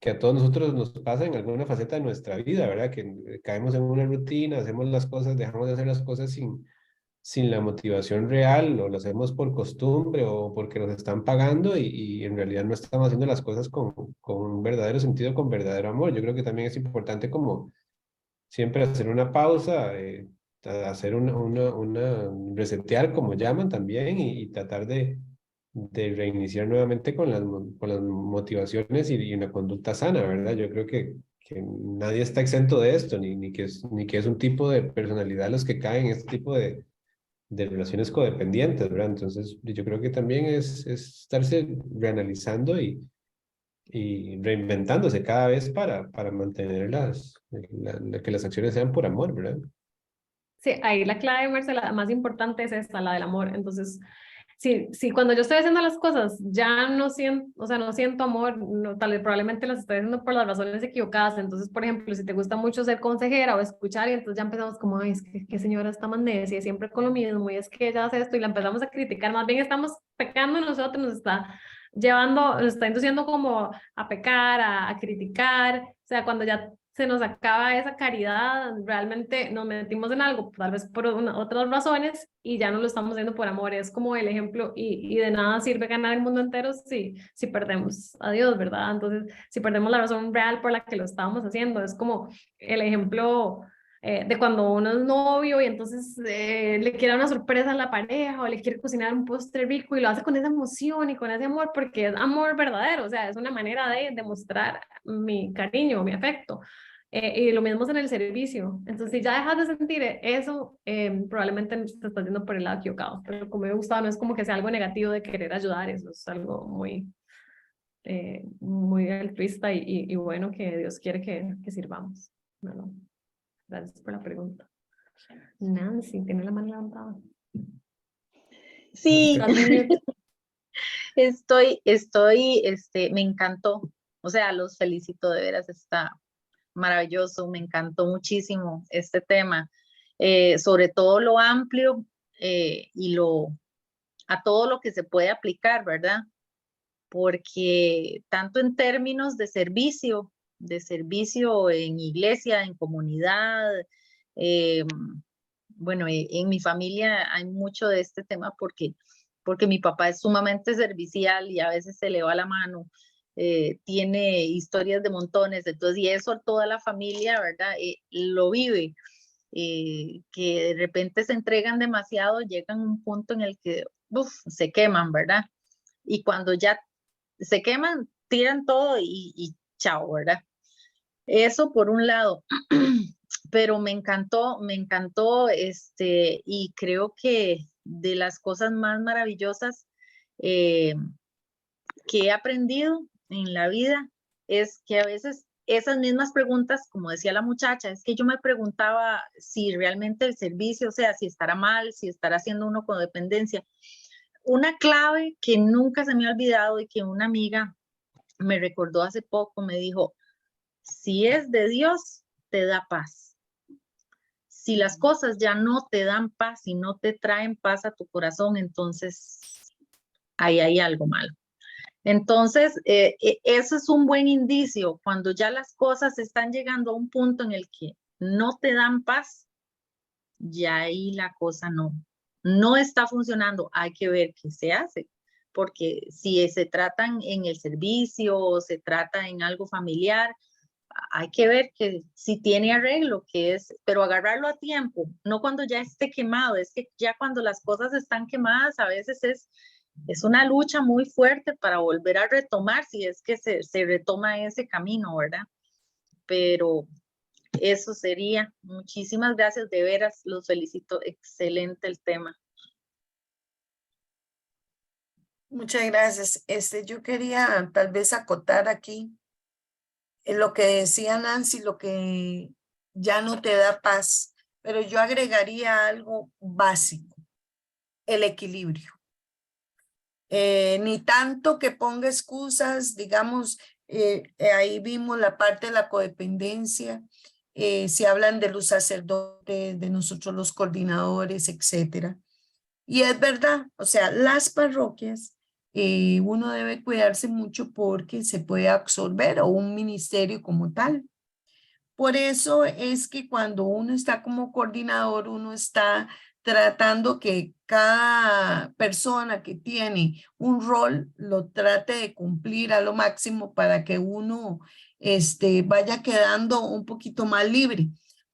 Speaker 5: a todos nosotros nos pasa en alguna faceta de nuestra vida, ¿verdad? Que caemos en una rutina, hacemos las cosas, dejamos de hacer las cosas sin la motivación real, o lo hacemos por costumbre o porque nos están pagando y en realidad no estamos haciendo las cosas con un verdadero sentido, con verdadero amor. Yo creo que también es importante como siempre hacer una pausa, hacer resetear como llaman también y tratar de reiniciar nuevamente con las motivaciones y una conducta sana, ¿verdad? Yo creo que nadie está exento de esto, ni que es un tipo de personalidad los que caen en este tipo de relaciones codependientes, ¿verdad? Entonces, yo creo que también es estarse reanalizando y reinventándose cada vez para mantener que las acciones sean por amor, ¿verdad?
Speaker 3: Sí, ahí la clave, Marcela, la más importante es esta, la del amor. Entonces, sí, cuando yo estoy haciendo las cosas, ya no siento, o sea, no siento amor, no, tal vez probablemente las estoy haciendo por las razones equivocadas. Entonces, por ejemplo, si te gusta mucho ser consejera o escuchar, y entonces ya empezamos como, ay, es que qué señora está más necia, siempre con lo mismo, y es que ella hace esto, y la empezamos a criticar, más bien estamos pecando nosotros, nos está llevando, nos está induciendo como a pecar, a criticar, o sea, cuando ya se nos acaba esa caridad, realmente nos metimos en algo, tal vez por otras razones, y ya no lo estamos haciendo por amor. Es como el ejemplo, y de nada sirve ganar el mundo entero si perdemos a Dios, ¿verdad? Entonces, si perdemos la razón real por la que lo estábamos haciendo, es como el ejemplo de cuando uno es novio y entonces le quiere dar una sorpresa a la pareja o le quiere cocinar un postre rico y lo hace con esa emoción y con ese amor porque es amor verdadero, o sea, es una manera de demostrar mi cariño, mi afecto. Y lo mismo es en el servicio. Entonces, si ya dejas de sentir eso, probablemente te estás yendo por el lado equivocado. Pero como me gusta, no es como que sea algo negativo de querer ayudar, eso es algo muy altruista y bueno que Dios quiere que sirvamos. Bueno, gracias por la pregunta. Nancy, tiene la mano levantada.
Speaker 8: Sí,
Speaker 3: Estás en mute.
Speaker 8: me encantó. O sea, los felicito, de veras, está maravilloso, me encantó muchísimo este tema, sobre todo lo amplio y a todo lo que se puede aplicar, ¿verdad? Porque tanto en términos de servicio en iglesia, en comunidad, eh, bueno, en mi familia hay mucho de este tema porque mi papá es sumamente servicial y a veces se le va la mano, tiene historias de montones, entonces, y eso toda la familia, ¿verdad? Lo vive, que de repente se entregan demasiado, llegan a un punto en el que se queman, ¿verdad? Y cuando ya se queman, tiran todo y chao, ¿verdad? Eso por un lado. Pero me encantó, y creo que de las cosas más maravillosas que he aprendido en la vida es que a veces esas mismas preguntas, como decía la muchacha, es que yo me preguntaba si realmente el servicio, o sea, si estará mal, si estará haciendo uno con dependencia. Una clave que nunca se me ha olvidado y que una amiga me recordó hace poco, me dijo, si es de Dios, te da paz. Si las cosas ya no te dan paz y no te traen paz a tu corazón, entonces ahí hay algo malo. Entonces, eso es un buen indicio. Cuando ya las cosas están llegando a un punto en el que no te dan paz, ya ahí la cosa no está funcionando. Hay que ver qué se hace. Porque si se tratan en el servicio o se trata en algo familiar, hay que ver que si tiene arreglo, que es, pero agarrarlo a tiempo, no cuando ya esté quemado, es que ya cuando las cosas están quemadas, a veces es una lucha muy fuerte para volver a retomar, si es que se retoma ese camino, ¿verdad? Pero eso sería. Muchísimas gracias, de veras, los felicito, excelente el tema.
Speaker 6: Muchas gracias. Yo quería tal vez acotar aquí lo que decía Nancy, lo que ya no te da paz, pero yo agregaría algo básico, el equilibrio. Ni tanto que ponga excusas, digamos, ahí vimos la parte de la codependencia, se hablan de los sacerdotes, de nosotros los coordinadores, etcétera. Y es verdad, o sea, las parroquias, uno debe cuidarse mucho porque se puede absorber o un ministerio como tal. Por eso es que cuando uno está como coordinador, uno está tratando que cada persona que tiene un rol lo trate de cumplir a lo máximo para que uno vaya quedando un poquito más libre.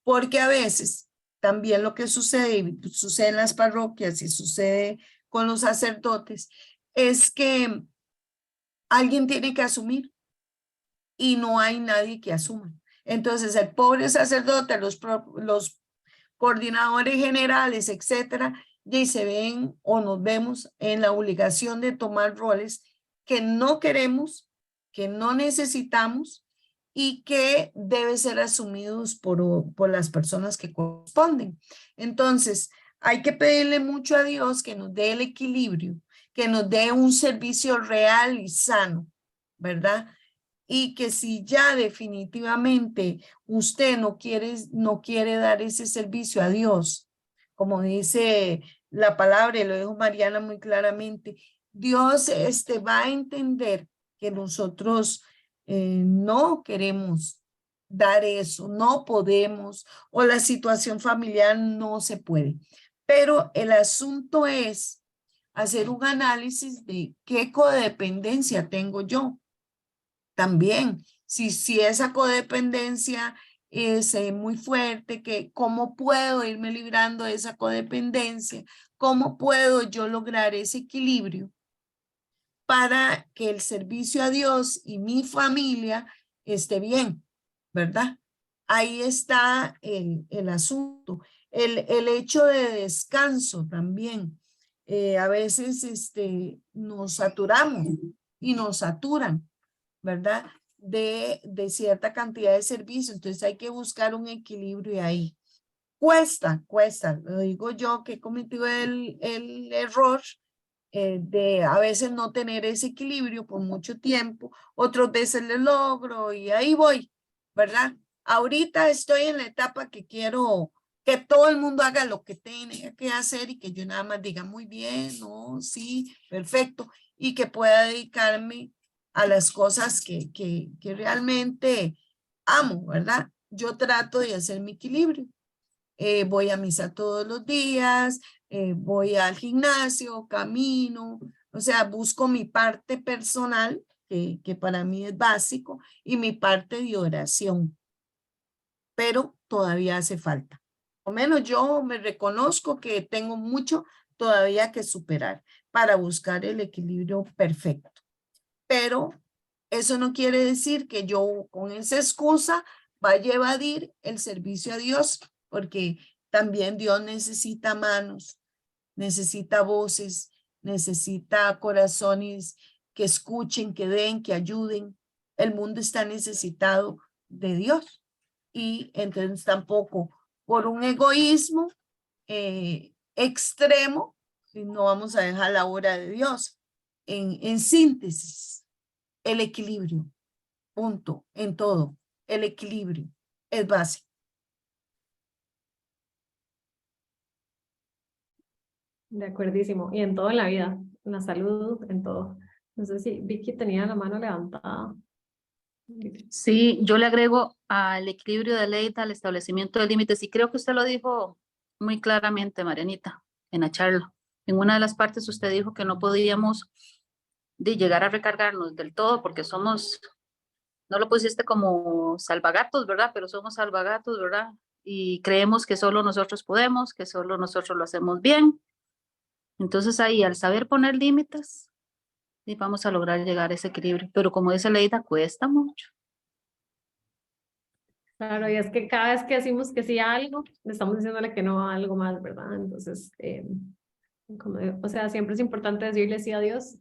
Speaker 6: Porque a veces también lo que sucede en las parroquias y sucede con los sacerdotes, es que alguien tiene que asumir y no hay nadie que asuma. Entonces el pobre sacerdote, los coordinadores generales, etcétera, y se ven o nos vemos en la obligación de tomar roles que no queremos, que no necesitamos y que deben ser asumidos por las personas que corresponden. Entonces, hay que pedirle mucho a Dios que nos dé el equilibrio, que nos dé un servicio real y sano, ¿verdad? Y que si ya definitivamente usted no quiere dar ese servicio a Dios, como dice la palabra, y lo dijo Mariana muy claramente, Dios va a entender que nosotros no queremos dar eso, no podemos, o la situación familiar no se puede. Pero el asunto es hacer un análisis de qué codependencia tengo yo. También, si esa codependencia es muy fuerte, ¿cómo puedo irme librando de esa codependencia? ¿Cómo puedo yo lograr ese equilibrio para que el servicio a Dios y mi familia esté bien, ¿verdad? Ahí está el asunto. El hecho de descanso también. A veces nos saturamos y nos saturan, ¿verdad? De cierta cantidad de servicios. Entonces hay que buscar un equilibrio ahí. Cuesta, lo digo yo que he cometido el error de a veces no tener ese equilibrio por mucho tiempo, otras veces lo logro y ahí voy, ¿verdad? Ahorita estoy en la etapa que quiero que todo el mundo haga lo que tenga que hacer y que yo nada más diga muy bien, no, sí, perfecto, y que pueda dedicarme a las cosas que realmente amo, ¿verdad? Yo trato de hacer mi equilibrio. Voy a misa todos los días, voy al gimnasio, camino, o sea, busco mi parte personal, que para mí es básico, y mi parte de oración, pero todavía hace falta. Por lo menos yo me reconozco que tengo mucho todavía que superar para buscar el equilibrio perfecto. Pero eso no quiere decir que yo con esa excusa vaya a evadir el servicio a Dios, porque también Dios necesita manos, necesita voces, necesita corazones que escuchen, que den, que ayuden. El mundo está necesitado de Dios. Y entonces tampoco por un egoísmo extremo no vamos a dejar la obra de Dios. En síntesis, el equilibrio, punto, en todo, el equilibrio es básico.
Speaker 3: De acuerdísimo. Y en todo en la vida, en la salud, en todo. No sé si Vicky tenía la mano levantada.
Speaker 7: Sí, yo le agrego al equilibrio de ley, al establecimiento de límites, y creo que usted lo dijo muy claramente, Marianita, en la charla. En una de las partes usted dijo que no podíamos llegar a recargarnos del todo porque somos, no lo pusiste como salvagatos, ¿verdad? Pero somos salvagatos, ¿verdad? Y creemos que solo nosotros podemos, que solo nosotros lo hacemos bien. Entonces ahí, al saber poner límites, y vamos a lograr llegar a ese equilibrio. Pero como dice Leida, cuesta mucho.
Speaker 3: Claro, y es que cada vez que decimos que sí a algo, le estamos diciéndole que no a algo más, ¿verdad? Entonces, o sea, siempre es importante decirle sí a Dios,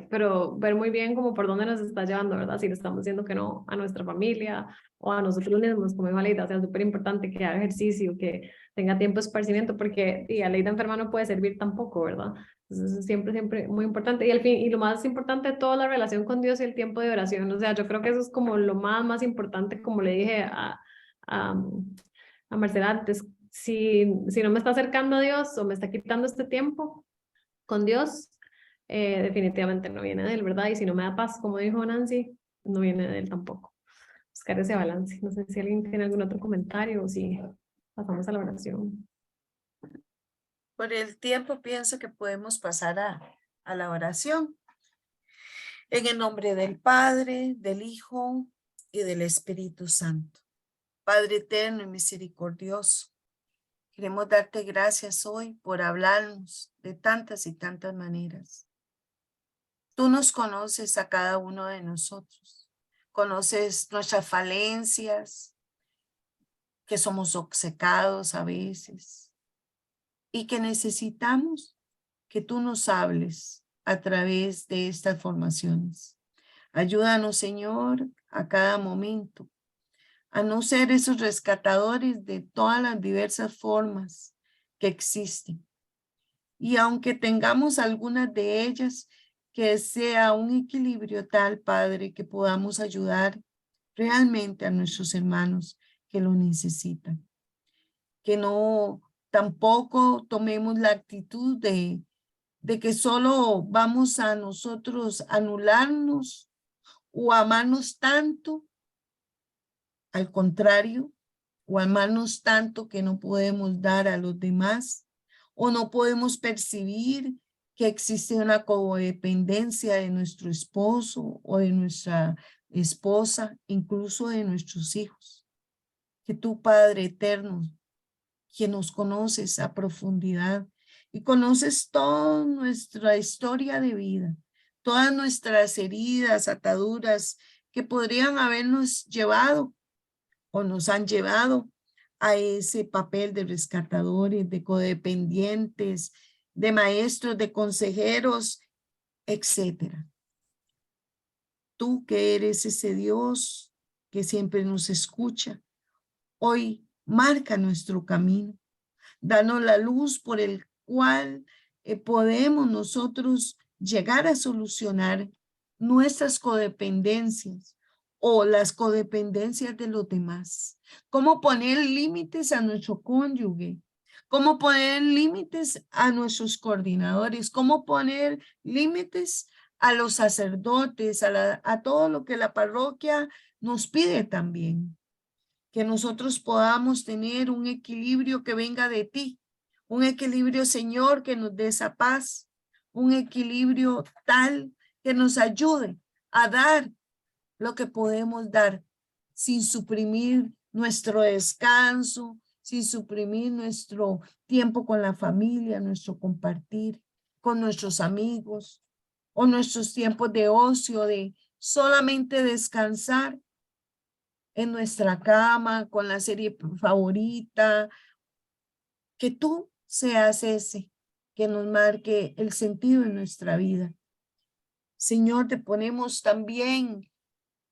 Speaker 3: pero ver muy bien como por dónde nos está llevando, ¿verdad? Si le estamos diciendo que no a nuestra familia o a nosotros mismos, como dijo Aleida, o sea, es súper importante que haga ejercicio, que tenga tiempo de esparcimiento, porque y Aleida enferma no puede servir tampoco, ¿verdad? Entonces eso es siempre muy importante. Y al fin, y lo más importante de todo, la relación con Dios y el tiempo de oración. O sea, yo creo que eso es como lo más importante, como le dije a, a Marcela antes, si no me está acercando a Dios o me está quitando este tiempo con Dios, definitivamente no viene de él, ¿verdad? Y si no me da paz, como dijo Nancy, no viene de él tampoco. Buscar ese balance. No sé si alguien tiene algún otro comentario o si pasamos a la oración.
Speaker 6: Por el tiempo pienso que podemos pasar a la oración. En el nombre del Padre, del Hijo y del Espíritu Santo. Padre eterno y misericordioso, queremos darte gracias hoy por hablarnos de tantas y tantas maneras. Tú nos conoces a cada uno de nosotros. Conoces nuestras falencias, que somos obcecados a veces y que necesitamos que tú nos hables a través de estas formaciones. Ayúdanos, Señor, a cada momento a no ser esos rescatadores de todas las diversas formas que existen. Y aunque tengamos algunas de ellas, que sea un equilibrio tal, Padre, que podamos ayudar realmente a nuestros hermanos que lo necesitan. Que no tampoco tomemos la actitud de que solo vamos a nosotros anularnos o amarnos tanto. Al contrario, o amarnos tanto que no podemos dar a los demás, o no podemos percibir que existe una codependencia de nuestro esposo o de nuestra esposa, incluso de nuestros hijos. Que tú, Padre eterno, quien nos conoces a profundidad y conoces toda nuestra historia de vida, todas nuestras heridas, ataduras que podrían habernos llevado o nos han llevado a ese papel de rescatadores, de codependientes, de maestros, de consejeros, etcétera. Tú que eres ese Dios que siempre nos escucha, hoy marca nuestro camino. Danos la luz por el cual podemos nosotros llegar a solucionar nuestras codependencias o las codependencias de los demás. Cómo poner límites a nuestro cónyuge. Cómo poner límites a nuestros coordinadores. Cómo poner límites a los sacerdotes, a todo lo que la parroquia nos pide también. Que nosotros podamos tener un equilibrio que venga de ti, un equilibrio, Señor, que nos dé esa paz, un equilibrio tal que nos ayude a dar lo que podemos dar sin suprimir nuestro descanso, sin suprimir nuestro tiempo con la familia, nuestro compartir con nuestros amigos o nuestros tiempos de ocio, de solamente descansar en nuestra cama, con la serie favorita, que tú seas ese que nos marque el sentido en nuestra vida. Señor, te ponemos también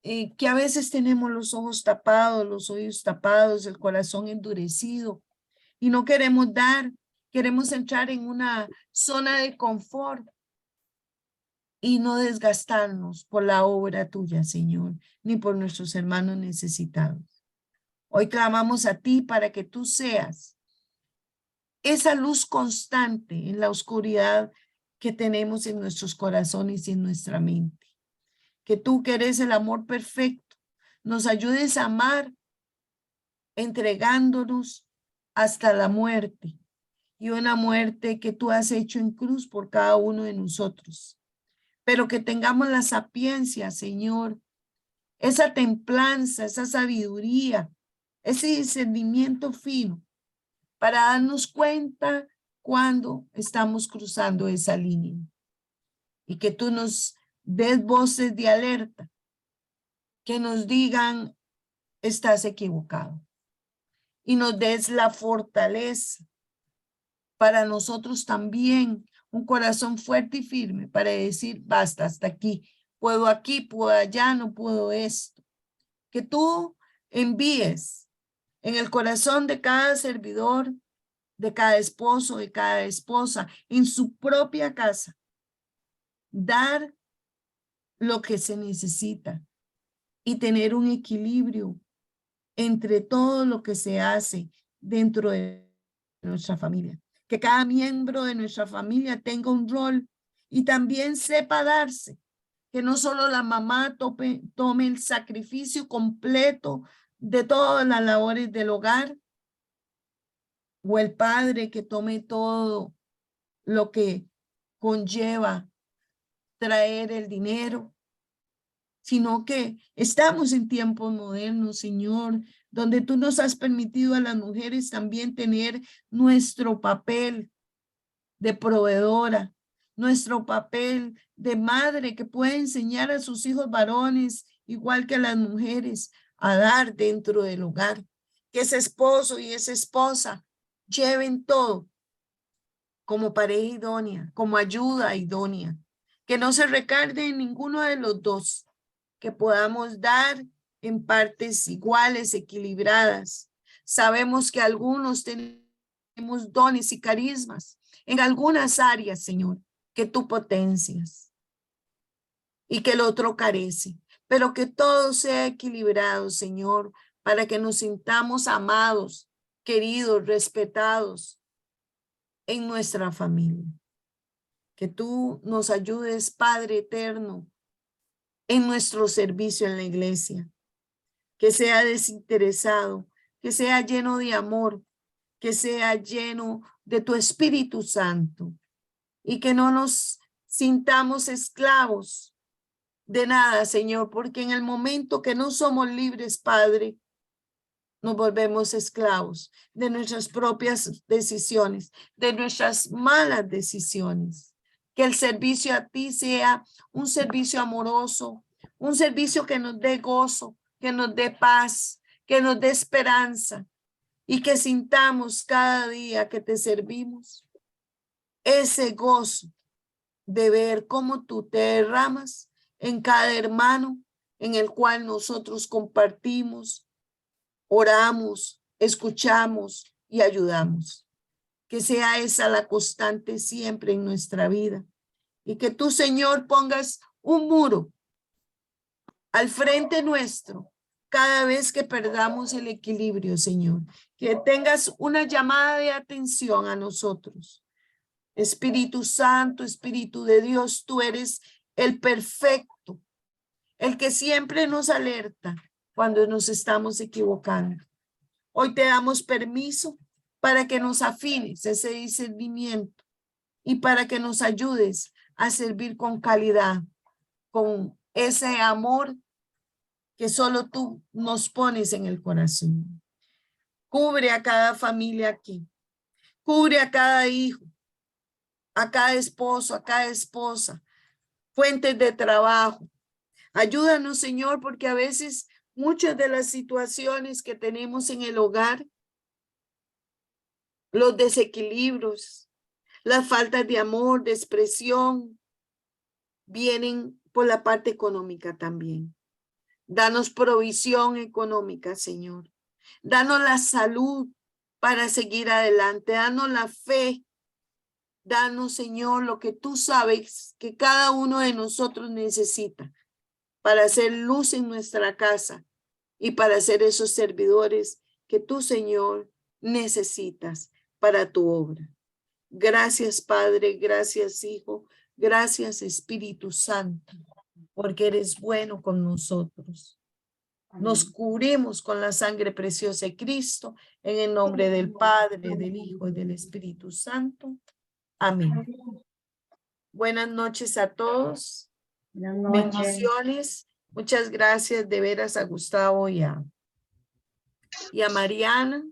Speaker 6: que a veces tenemos los ojos tapados, los oídos tapados, el corazón endurecido y no queremos dar, queremos entrar en una zona de confort y no desgastarnos por la obra tuya, Señor, ni por nuestros hermanos necesitados. Hoy clamamos a ti para que tú seas esa luz constante en la oscuridad que tenemos en nuestros corazones y en nuestra mente. Que tú, que eres el amor perfecto, nos ayudes a amar entregándonos hasta la muerte, y una muerte que tú has hecho en cruz por cada uno de nosotros. Pero que tengamos la sapiencia, Señor, esa templanza, esa sabiduría, ese discernimiento fino para darnos cuenta cuando estamos cruzando esa línea. Y que tú nos des voces de alerta que nos digan, estás equivocado. Y nos des la fortaleza para nosotros también, un corazón fuerte y firme para decir, basta, hasta aquí. Puedo aquí, puedo allá, no puedo esto. Que tú envíes en el corazón de cada servidor, de cada esposo, de cada esposa, en su propia casa, dar lo que se necesita y tener un equilibrio entre todo lo que se hace dentro de nuestra familia. Que cada miembro de nuestra familia tenga un rol y también sepa darse. Que no solo la mamá tome el sacrificio completo de todas las labores del hogar, o el padre que tome todo lo que conlleva traer el dinero, sino que estamos en tiempos modernos, Señor, donde tú nos has permitido a las mujeres también tener nuestro papel de proveedora, nuestro papel de madre que puede enseñar a sus hijos varones, igual que a las mujeres, a dar dentro del hogar. Que ese esposo y esa esposa lleven todo como pareja idónea, como ayuda idónea. Que no se recargue en ninguno de los dos, que podamos dar en partes iguales, equilibradas. Sabemos que algunos tenemos dones y carismas en algunas áreas, Señor, que tú potencias y que el otro carece, pero que todo sea equilibrado, Señor, para que nos sintamos amados, queridos, respetados en nuestra familia. Que tú nos ayudes, Padre eterno, en nuestro servicio en la iglesia, que sea desinteresado, que sea lleno de amor, que sea lleno de tu Espíritu Santo y que no nos sintamos esclavos de nada, Señor, porque en el momento que no somos libres, Padre, nos volvemos esclavos de nuestras propias decisiones, de nuestras malas decisiones. Que el servicio a ti sea un servicio amoroso, un servicio que nos dé gozo, que nos dé paz, que nos dé esperanza y que sintamos cada día que te servimos ese gozo de ver cómo tú te derramas en cada hermano en el cual nosotros compartimos, oramos, escuchamos y ayudamos. Que sea esa la constante siempre en nuestra vida. Y que tú, Señor, pongas un muro al frente nuestro cada vez que perdamos el equilibrio, Señor. Que tengas una llamada de atención a nosotros. Espíritu Santo, Espíritu de Dios, tú eres el perfecto, el que siempre nos alerta cuando nos estamos equivocando. Hoy te damos permiso para que nos afines ese discernimiento y para que nos ayudes a servir con calidad, con ese amor que solo tú nos pones en el corazón. Cubre a cada familia aquí, cubre a cada hijo, a cada esposo, a cada esposa, fuentes de trabajo. Ayúdanos, Señor, porque a veces muchas de las situaciones que tenemos en el hogar, los desequilibrios, las faltas de amor, de expresión, vienen por la parte económica también. Danos provisión económica, Señor. Danos la salud para seguir adelante. Danos la fe. Danos, Señor, lo que tú sabes que cada uno de nosotros necesita para hacer luz en nuestra casa y para ser esos servidores que tú, Señor, necesitas para tu obra. Gracias, Padre. Gracias, Hijo. Gracias, Espíritu Santo, porque eres bueno con nosotros. Nos cubrimos con la sangre preciosa de Cristo, en el nombre del Padre, del Hijo y del Espíritu Santo. Amén. Buenas noches a todos. Bendiciones. Muchas gracias de veras a Gustavo y a Mariana,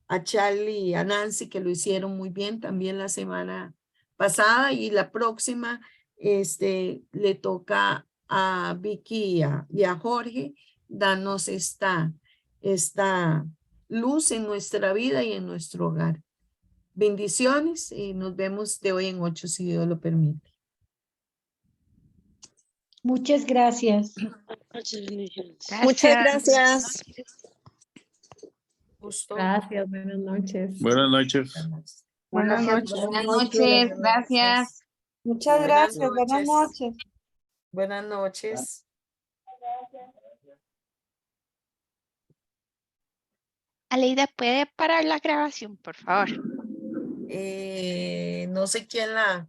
Speaker 6: a Charlie y a Nancy, que lo hicieron muy bien también la semana pasada, y la próxima le toca a Vicky y a Jorge darnos esta luz en nuestra vida y en nuestro hogar. Bendiciones y nos vemos de hoy en 8 si Dios lo permite.
Speaker 9: Muchas gracias.
Speaker 6: Muchas gracias. Gusto.
Speaker 3: Gracias, buenas noches.
Speaker 10: Buenas noches.
Speaker 4: Buenas noches.
Speaker 1: Buenas noches, gracias.
Speaker 2: Muchas
Speaker 6: Buenas
Speaker 2: gracias. Buenas
Speaker 6: noches.
Speaker 2: noches.
Speaker 6: Buenas noches.
Speaker 1: Aleida, ¿puede parar la grabación, por favor?
Speaker 6: No sé quién la